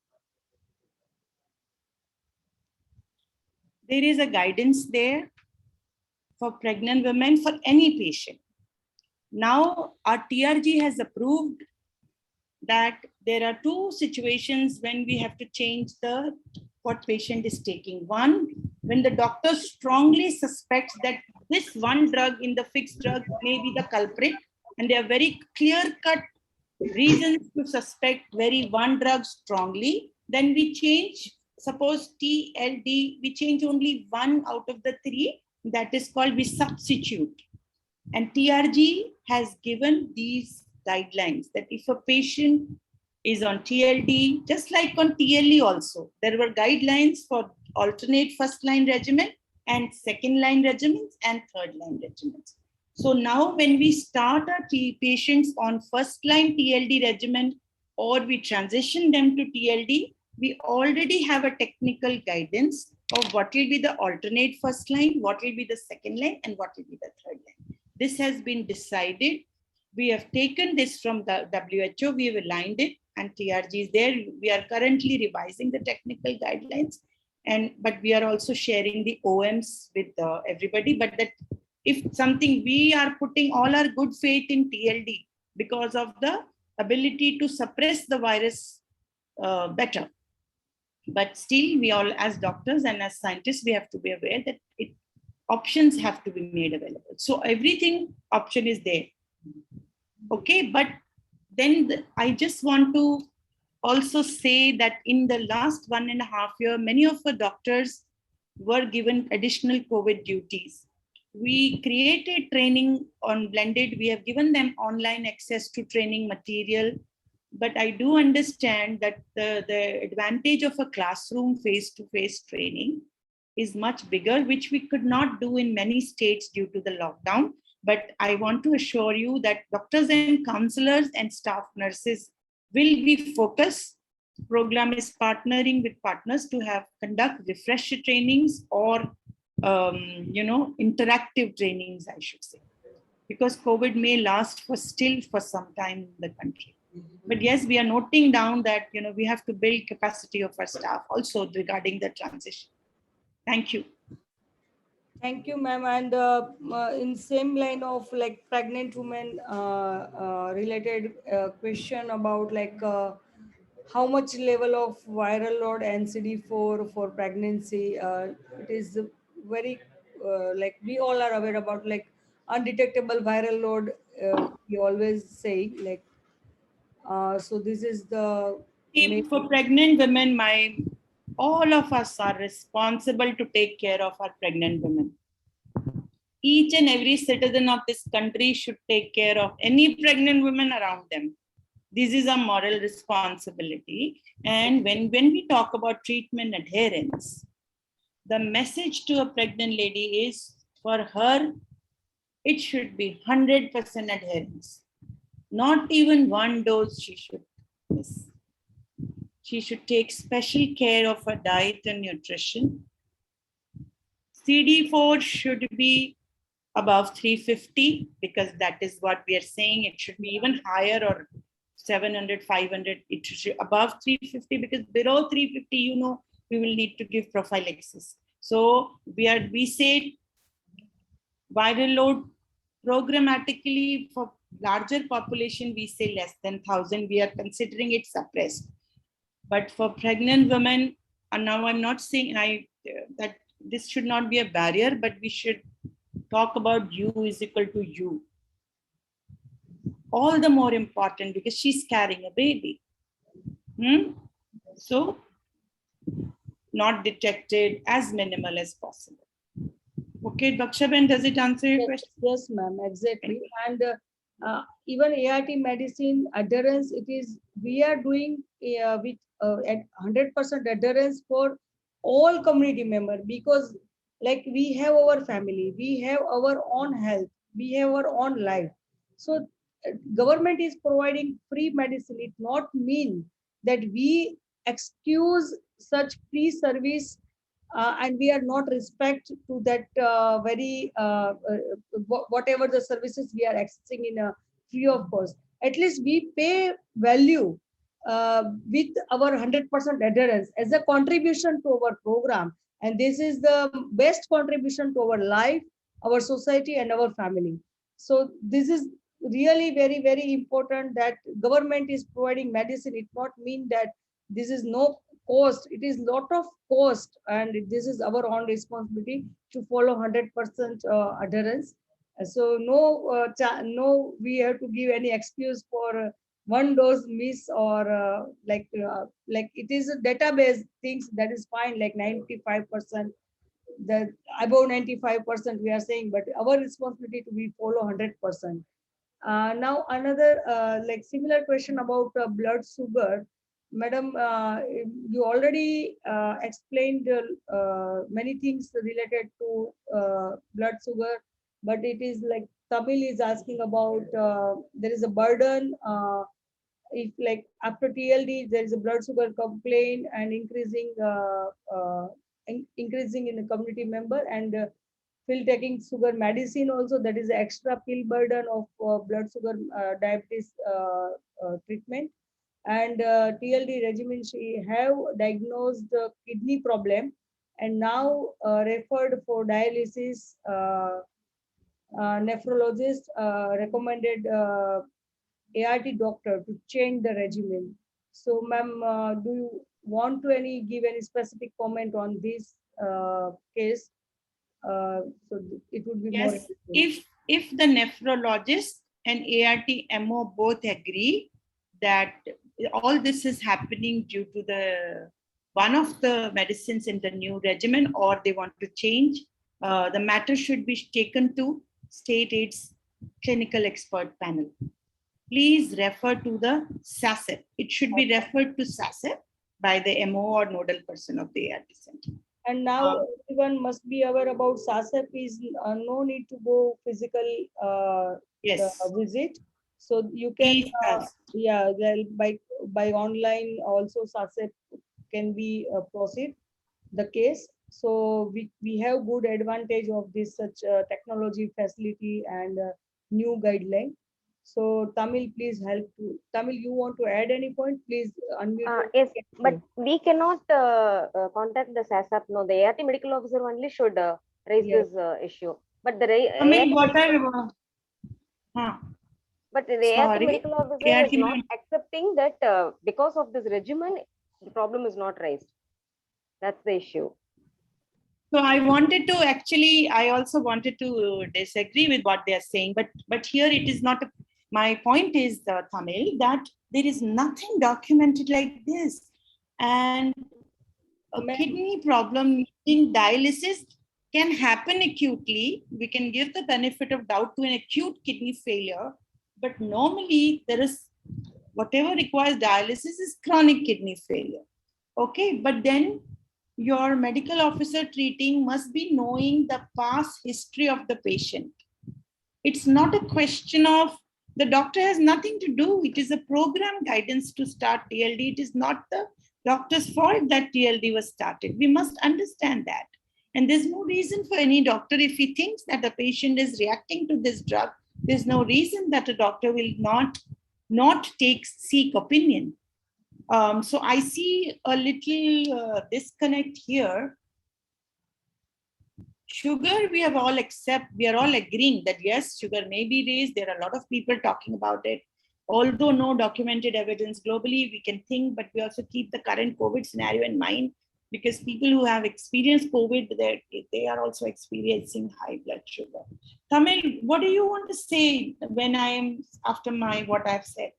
There is a guidance there for pregnant women, for any patient. Now our TRG has approved that there are two situations when we have to change what patient is taking. One, when the doctor strongly suspects that this one drug in the fixed drug may be the culprit, and there are very clear-cut reasons to suspect one drug strongly, then we change. Suppose TLD, we change only one out of the three. That is called, we substitute. And TRG has given these guidelines that if a patient is on TLD, just like on TLE also, there were guidelines for alternate first-line regimen and second-line regimens and third-line regimens. So now when we start our patients on first-line TLD regimen or we transition them to TLD, we already have a technical guidance of what will be the alternate first line, what will be the second line, and what will be the third line. This has been decided. We have taken this from the WHO, we have aligned it, and TRG is there. We are currently revising the technical guidelines, but we are also sharing the OMs with everybody. But that if something, we are putting all our good faith in TLD because of the ability to suppress the virus better. But still, we all, as doctors and as scientists, we have to be aware that options have to be made available. So everything option is there. Okay, but then I just want to also say that in the last 1.5 years, many of the doctors were given additional COVID duties. We created training on blended. We have given them online access to training material. But I do understand that the advantage of a classroom face-to-face training is much bigger, which we could not do in many states due to the lockdown. But I want to assure you that doctors and counselors and staff nurses will be focused. Program is partnering with partners to conduct refresher trainings or interactive trainings, I should say, because COVID may last for some time in the country. But yes, we are noting down that we have to build capacity of our staff also regarding the transition. Thank you. Thank you, ma'am. And in same line of like pregnant women related question about like how much level of viral load NCD4 for pregnancy. It is very like we all are aware about like undetectable viral load. We always say like so. This is the For pregnant women, all of us are responsible to take care of our pregnant women. Each and every citizen of this country should take care of any pregnant women around them. This is a moral responsibility. And when we talk about treatment adherence, the message to a pregnant lady is, for her, it should be 100% adherence. Not even one dose she should miss. She should take special care of her diet and nutrition. CD4 should be above 350 because that is what we are saying. It should be even higher, or 700, 500. It should be above 350 because below 350, we will need to give prophylaxis. So we say viral load programmatically for larger population, we say less than 1,000. We are considering it suppressed. But for pregnant women, and now I'm not saying that this should not be a barrier, but we should talk about U is equal to U. All the more important because she's carrying a baby. So not detected, as minimal as possible. Okay, Dakshaben, does it answer your question? Yes, ma'am, exactly. And even ART medicine adherence, we are doing with at 100% adherence for all community members, because like we have our family, we have our own health, we have our own life. So government is providing free medicine. It not mean that we excuse such free service and we are not respect to that whatever the services we are accessing in a free of cost. At least we pay value with our 100% adherence as a contribution to our program, and this is the best contribution to our life, our society, and our family. So this is really very, very important that government is providing medicine. It not mean that this is no cost. It is lot of cost, and this is our own responsibility to follow 100% adherence. So no, we have to give any excuse for one dose miss, or like it is a database things that is fine, like 95%, the above 95% we are saying, but our responsibility to be follow 100%. Now another like similar question about blood sugar. Madam, you already explained many things related to blood sugar, but it is like Tamil is asking about there is a burden if like after TLD there is a blood sugar complaint and increasing in the community member, and pill taking sugar medicine also, that is extra pill burden of blood sugar diabetes treatment. And TLD regimen, she have diagnosed kidney problem and now referred for dialysis. Nephrologist recommended ART doctor to change the regimen. So ma'am, do you want to give any specific comment on this case? So it would be more. Yes, if the nephrologist and ART MO both agree that all this is happening due to one of the medicines in the new regimen, or they want to change, the matter should be taken to state its clinical expert panel. Please refer to the SASEP. It should be referred to SASEP by the MO or nodal person of the ART center. And now everyone must be aware about SASEP is no need to go physical Yes. visit. So you can, Please, yeah, well, by online also SASEP can be proceed the case. So we have good advantage of this such technology facility and new guideline. So Tamil, please help to. Tamil, you want to add any point? Please unmute. Yes, but we cannot contact the SASAP. No, the ART medical officer only should raise Yes. this issue. But the I mean, ART what I but the ART Sorry, medical officer ART is not accepting that because of this regimen, the problem is not raised. That's the issue. So I wanted to actually, I also wanted to disagree with what they are saying, but here it is not. My point is, Tamil, that there is nothing documented like this, and a kidney problem in dialysis can happen acutely. We can give the benefit of doubt to an acute kidney failure, but normally there is whatever requires dialysis is chronic kidney failure. Okay, but then your medical officer treating must be knowing the past history of the patient. It's not a question of the doctor has nothing to do. It is a program guidance to start TLD. It is not the doctor's fault that TLD was started. We must understand that. And there's no reason for any doctor, if he thinks that the patient is reacting to this drug, there's no reason that a doctor will not seek opinion. So I see a little disconnect here. Sugar, we are all agreeing that yes, sugar may be raised. There are a lot of people talking about it. Although no documented evidence globally, we can think, but we also keep the current COVID scenario in mind, because people who have experienced COVID, they are also experiencing high blood sugar. Tamil, what do you want to say when I am after what I've said?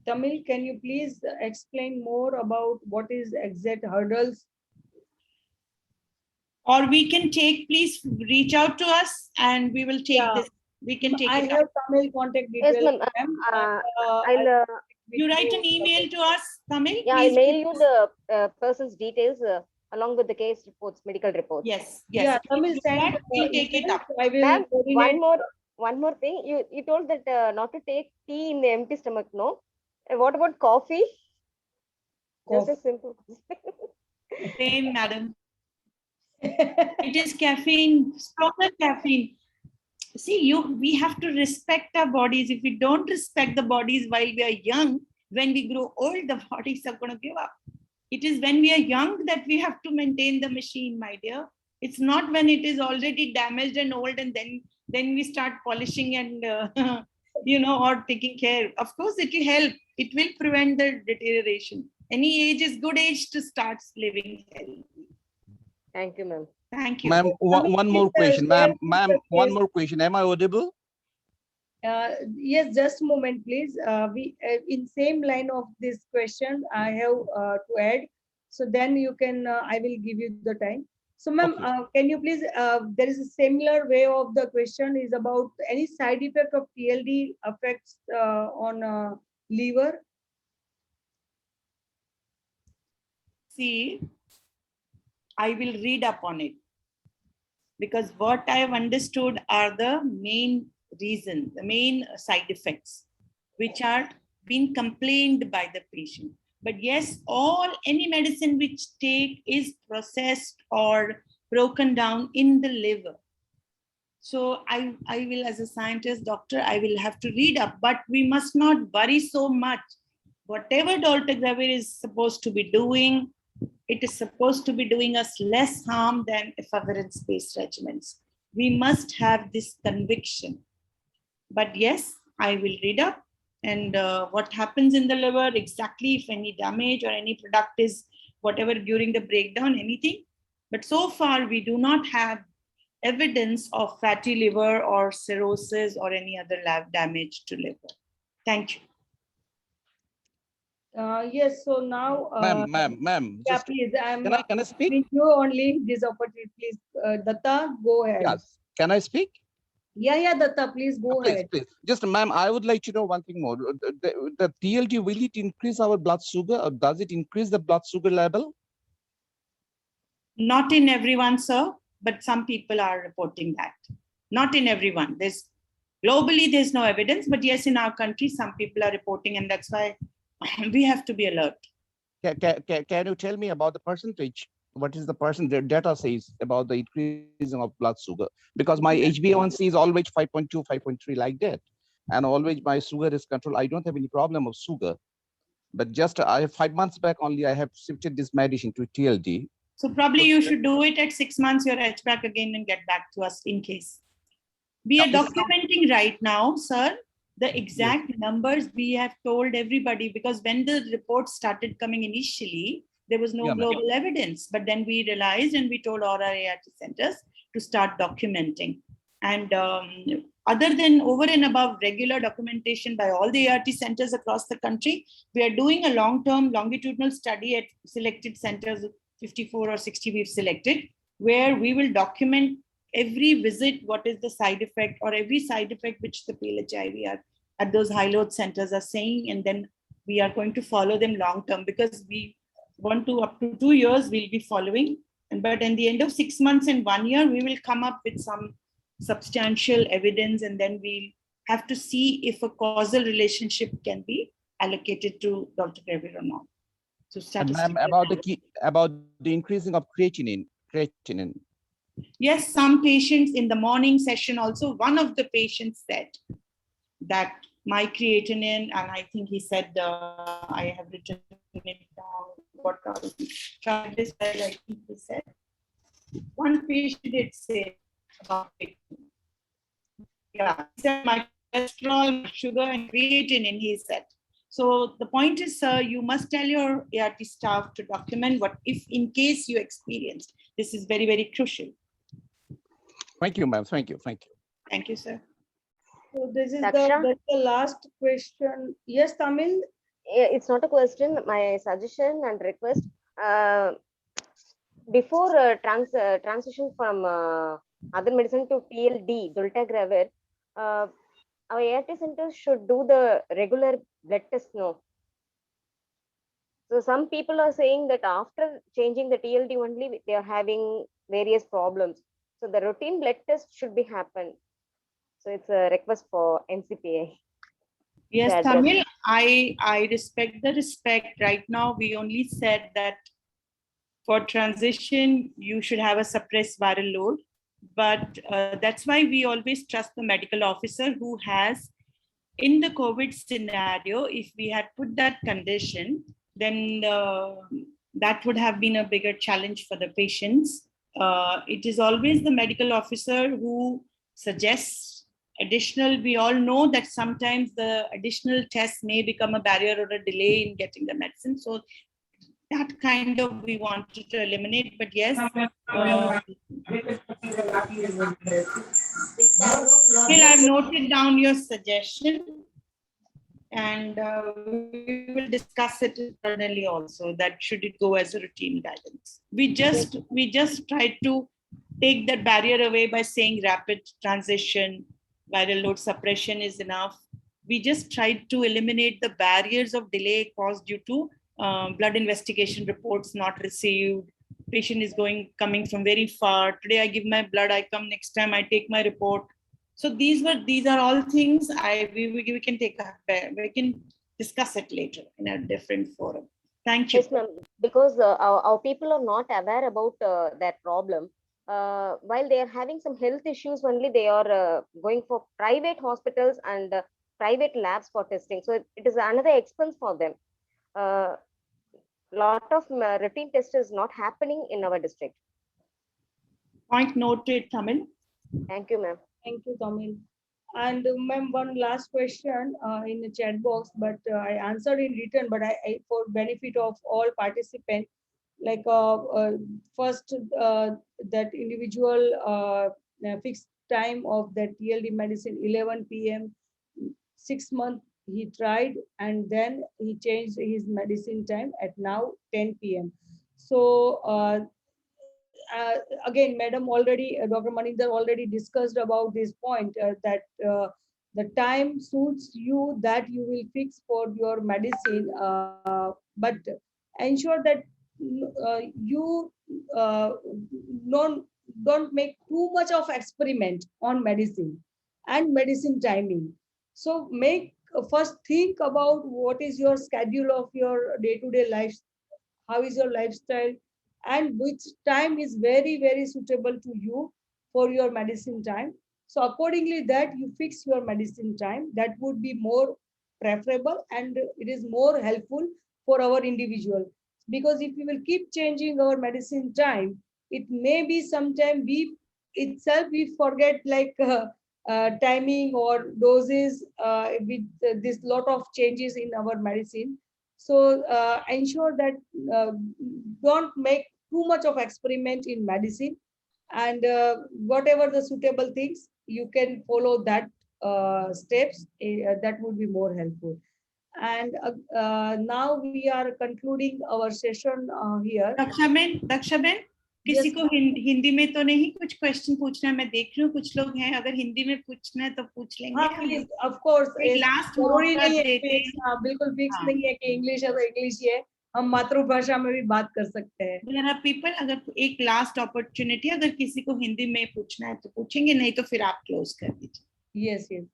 Tamil, can you please explain more about what is exact hurdles? Or we can please reach out to us and we will take this. We can take it. I have Tamil contact details. Yes, ma'am. You write an email to us, Tamil? Yeah, I'll mail you the person's details along with the case reports, medical reports. Yes. Yeah, Tamil send. We'll take it up. I will one more thing. You told that not to take tea in the empty stomach. No. What about coffee? Just a simple. Same, madam. It is caffeine, stronger caffeine. See, we have to respect our bodies. If we don't respect the bodies while we are young, when we grow old, the bodies are going to give up. It is when we are young that we have to maintain the machine, my dear. It's not when it is already damaged and old and then we start polishing and, or taking care. Of course, it will help. It will prevent the deterioration. Any age is good age to start living healthy. Thank you, ma'am. Thank you. Ma'am, one more question. Ma'am, one more question. Am I audible? Yes, just a moment, please. We in same line of this question, I have to add. So then you can, I will give you the time. So ma'am, can you please, there is a similar way of the question is about any side effect of TLD affects on liver? See, I will read up on it, because what I have understood are the main reasons, the main side effects, which are being complained by the patient. But yes, any medicine which take is processed or broken down in the liver. So I will, as a scientist, doctor, I will have to read up, but we must not worry so much. Whatever dolutegravir is supposed to be doing, it is supposed to be doing us less harm than efavirenz-based regimens. We must have this conviction. But yes, I will read up and what happens in the liver, exactly if any damage or any product is whatever during the breakdown, anything. But so far, we do not have evidence of fatty liver or cirrhosis or any other lab damage to liver. Thank you. Yes, so now, Ma'am, yeah, just please, I'm can I speak? giving you only this opportunity. Please, Datta, go ahead. Yes. Can I speak? Yeah, Datta, please go Please, ahead. please. Just, ma'am, I would like to know one thing more. The TLD, will it increase our blood sugar, or does it increase the blood sugar level? Not in everyone, sir, but some people are reporting that. Not in everyone. Globally, there's no evidence, but yes, in our country, some people are reporting, and that's why we have to be alert. Can you tell me about the percentage? What is the percent data says about the increasing of blood sugar? Because my HbA1c is always 5.2, 5.3 like that. And always my sugar is controlled. I don't have any problem of sugar. But just 5 months back only, I have shifted this medicine to TLD. So probably you should do it at 6 months, your HBAC again, and get back to us in case. We are documenting right now, sir, the exact numbers we have told everybody, because when the report started coming initially, there was no global evidence. But then we realized and we told all our ART centers to start documenting. And other than over and above regular documentation by all the ART centers across the country, we are doing a long-term longitudinal study at selected centers, 54 or 60 we've selected, where we will document every visit, what is the side effect, or every side effect which the PLHIV are at those high load centers are saying, and then we are going to follow them long term, because we want to up to 2 years we'll be following, but in the end of 6 months and 1 year we will come up with some substantial evidence, and then we'll have to see if a causal relationship can be allocated to Dr. Greber or not. So ma'am, about the increasing of creatinine. Yes, some patients in the morning session also, one of the patients said that my creatinine, and I think he said, I have written it down, what tried this, I think he said, one patient did say about it. Yeah, he said my cholesterol, my sugar, and creatinine, he said. So the point is, sir, you must tell your ART staff to document what, if in case you experienced. This is very, very crucial. Thank you, ma'am. Thank you. Thank you, sir. So this is Daksha? the last question. Yes, Tamil? It's not a question, my suggestion and request. Before transition from other medicine to TLD, dolutegravir, our ART centers should do the regular blood test, no? So some people are saying that after changing the TLD only, they are having various problems. So the routine blood test should be happen. So it's a request for NCPA. Yes, Tamil, I respect the respect. Right now, we only said that for transition, you should have a suppressed viral load. But that's why we always trust the medical officer who has, in the COVID scenario, if we had put that condition, then that would have been a bigger challenge for the patients. It is always the medical officer who suggests additional. We all know that sometimes the additional tests may become a barrier or a delay in getting the medicine. So that kind of we wanted to eliminate, but yes. Still, I've noted down your suggestion, and we will discuss it internally also, that should it go as a routine guidance. We just tried to take that barrier away by saying rapid transition, viral load suppression is enough. We just tried to eliminate the barriers of delay caused due to blood investigation reports not received. Patient is coming from very far. Today I give my blood, I come next time, I take my report. So these are all things we can discuss it later in a different forum. Thank you. Yes, ma'am. Because our people are not aware about that problem. While they are having some health issues, only they are going for private hospitals and private labs for testing. So it is another expense for them. Lot of routine tests is not happening in our district. Point noted, Tamil. Thank you, ma'am. Thank you, Tamil. And ma'am, one last question in the chat box, but I answered in written, but I for benefit of all participants, like first that individual fixed time of the TLD medicine 11 p.m. 6 months he tried, and then he changed his medicine time at now 10 p.m. So again, madam already, Dr. Maninder already discussed about this point, that the time suits you that you will fix for your medicine, but ensure that you don't make too much of experiment on medicine and medicine timing. So make first think about what is your schedule of your day-to-day life, how is your lifestyle, and which time is very very suitable to you for your medicine time. So accordingly that you fix your medicine time, that would be more preferable, and it is more helpful for our individual. Because if we will keep changing our medicine time, it may be sometime we itself we forget, like timing or doses, with this lot of changes in our medicine. So ensure that uh, don't make too much of experiment in medicine, and whatever the suitable things you can follow that steps, that would be more helpful. And now we are concluding our session here. Dakshaben किसी Yes, को हिंदी में तो नहीं कुछ question पूछना है? मैं देख रही हूँ कुछ लोग हैं, अगर हिंदी में पूछना है तो पूछ लेंगे। हाँ प्लीज, ऑफ कोर्स, लास्ट जरूरी मौका नहीं है देते हैं। हाँ, बिल्कुल फिक्स हाँ। नहीं है कि इंग्लिश है तो इंग्लिश ही है, हम मातृभाषा में भी बात कर सकते हैं। There are people, अगर एक लास्ट अपॉर्चुनिटी, अगर किसी को हिंदी में पूछना है तो पूछेंगे, नहीं तो फिर आप क्लोज कर दीजिए। Yes yes.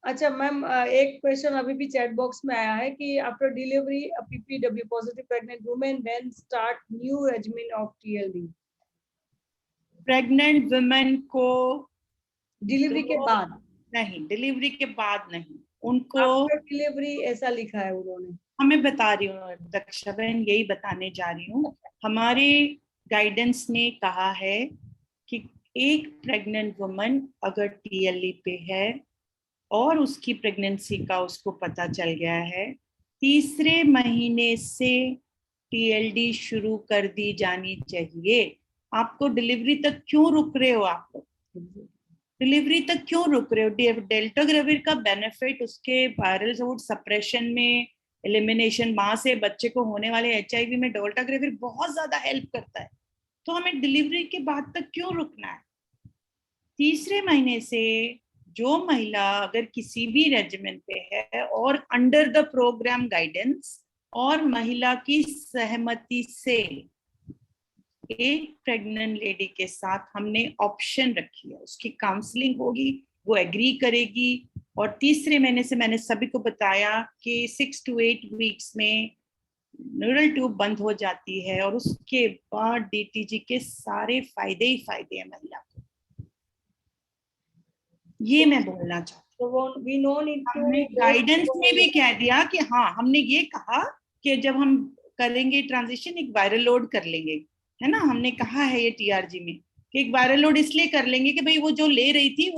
अच्छा मैम, एक क्वेश्चन अभी भी चैट बॉक्स में आया है कि after delivery PPW positive pregnant women when start new regimen of TLD. Pregnant women को डिलीवरी के बाद नहीं, डिलीवरी के बाद नहीं, उनको आफ्टर डिलीवरी ऐसा लिखा है उन्होंने। हमें बता रही हूँ दक्षाबेन, यही बताने जा रही हूँ। हमारे गाइडेंस ने कहा है कि एक प्रेग्नेंट वुमन अगर टीएलई पे है और उसकी प्रेगनेंसी का उसको पता चल गया है, तीसरे महीने से टीएलडी शुरू कर दी जानी चाहिए। आपको डिलीवरी तक क्यों रुक रहे हो? आप डिलीवरी तक क्यों रुक रहे हो? डेल्टाग्रेविर का बेनिफिट उसके वायरल रूट सप्रेशन में, एलिमिनेशन, माँ से बच्चे को होने वाले एचआईवी में डेल्टाग्रेविर बहुत ज्यादा हेल्प करता है। तो हमें डिलीवरी के बाद तक क्यों रुकना है? तीसरे महीने से जो महिला अगर किसी भी रेजिमेंट पे है और अंडर द प्रोग्राम गाइडेंस और महिला की सहमति से एक प्रेग्नेंट लेडी के साथ हमने ऑप्शन रखी है, उसकी काउंसलिंग होगी, वो एग्री करेगी, और तीसरे महीने से मैंने सभी को बताया कि 6 to 8 वीक्स में न्यूरल ट्यूब बंद हो जाती है और उसके बाद डीटीजी के सारे फायदे ही फायदे हैं महिला को। ये मैं बोलना चाहती हूँ। हमने गाइडेंस में भी कह दिया कि हाँ, हमने ये कहा कि जब हम करेंगे ट्रांजिशन एक वायरल लोड कर लेंगे, है ना। हमने कहा है ये टीआरजी में कि एक वायरल लोड इसलिए कर लेंगे कि भाई वो जो ले रही थी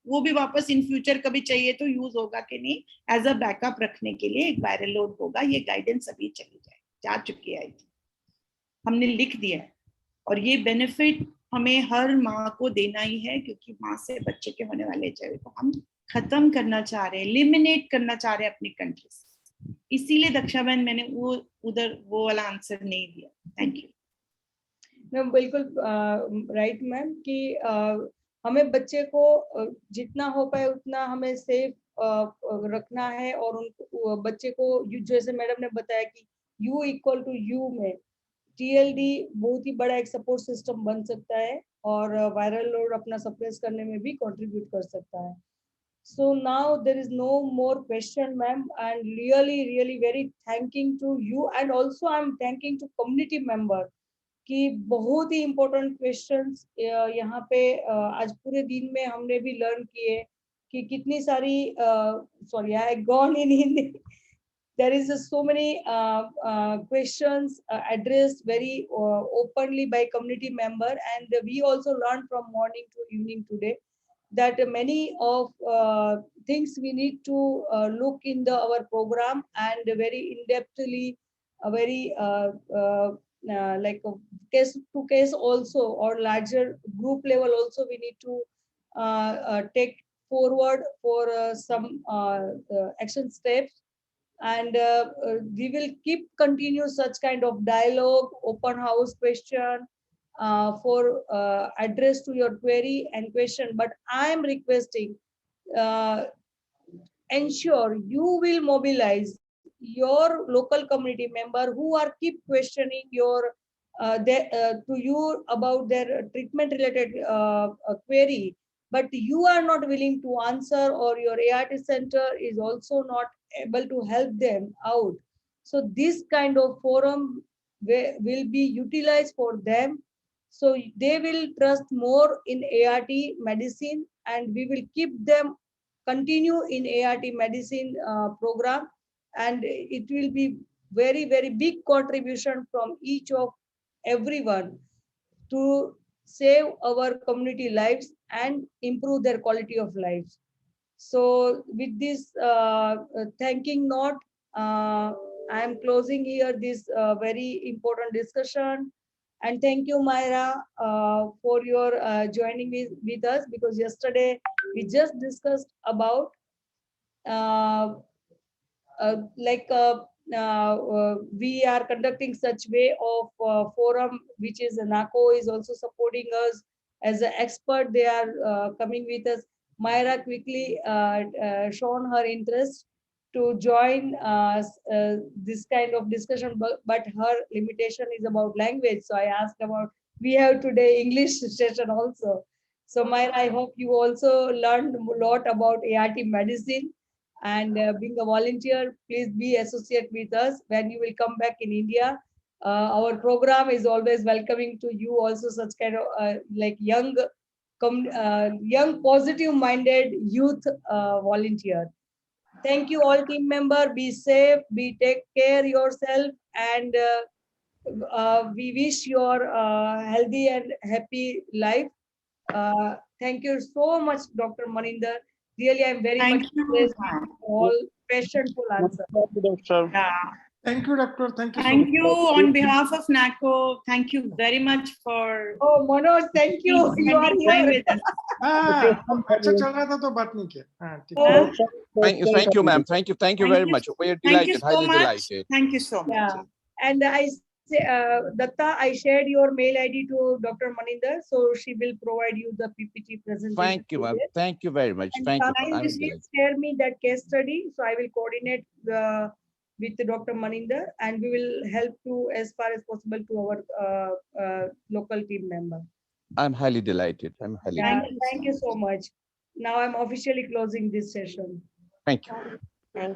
वो भी वापस इन फ्यूचर कभी चाहिए तो यूज होगा कि नहीं, एज अ बैकअप रखने के लिए एक वायरल लोड होगा। ये गाइडेंस अभी चली जा चुकी है, हमने लिख दिया है, और ये बेनिफिट हमें हर माँ को देना ही है, क्योंकि माँ से बच्चे के होने वाले एचआईवी को हम खत्म करना चाह रहे हैं, एलिमिनेट करना चाह रहे हैं अपनी कंट्री से। इसीलिए दक्षाबेन मैंने वो वाला आंसर नहीं दिया। Thank you ma'am. बिल्कुल राइट मैम कि हमें बच्चे को जितना हो पाए उतना हमें सेफ रखना है, और उनको बच्चे को जैसे मैडम ने बताया कि U इक्वल टू U में टीएलडी बहुत ही बड़ा एक सपोर्ट सिस्टम बन सकता है, और वायरल लोड अपना सप्रेस करने में भी कंट्रीब्यूट कर सकता है। So now there is no more question, ma'am, and really very thanking to you, and also I'm thanking to community member कि बहुत ही important questions यहाँ पे आज पूरे दिन में हमने भी learn किए कि कितनी सारी sorry I gone in Hindi. There is so many questions addressed very openly by community member, and we also learned from morning to evening today that many of things we need to look in our program, and very in-depthly, very like case to case also, or larger group level also we need to take forward for some action steps, and we will keep continue such kind of dialogue, open house question for address to your query and question. But I am requesting, ensure you will mobilize your local community member who are keep questioning your to you about their treatment related query, but you are not willing to answer, or your ART center is also not able to help them out. So this kind of forum will be utilized for them, so they will trust more in ART medicine, and we will keep them continue in ART medicine program, and it will be very big contribution from each of everyone to save our community lives and improve their quality of life. So with this thanking note, I am closing here this very important discussion. And thank you, Myra, for your joining with us, because yesterday we just discussed about we are conducting such way of forum, which is NACO is also supporting us as an expert. They are coming with us. Myra quickly shown her interest to join this kind of discussion, but her limitation is about language. So I asked about, we have today English session also. So Myra, I hope you also learned a lot about ART medicine. And being a volunteer, please be associate with us when you will come back in India. Our program is always welcoming to you also, such kind of like young positive minded youth volunteer. Thank you all team member. Be safe, take care yourself, and we wish your healthy and happy life. Thank you so much, Dr. Maninder. Really, I'm very much impressed with all questionful answers. Thank you, Doctor. Thank you. Thank so much. on behalf of NACO. Thank you very much for. Oh, Manoj, thank you. You are spending time here. with us. अच्छा चल रहा था तो बात नहीं किया. हाँ, ठीक है. Thank you, ma'am. Thank you very much. We are Thank you delighted, so highly much. delighted. Thank you so much. Yeah, and I say, Datta, I shared your mail ID to Dr. Maninder, so she will provide you the PPT presentation. Thank you, ma'am. today. Thank you very much. And Thank you. Sarai, I'm please delighted. share me that case study, so I will coordinate with Dr. Maninder, and we will help to as far as possible to our local team member. I'm highly delighted. I'm highly Yeah, delighted. thank you so much. Now I'm officially closing this session. Thank you.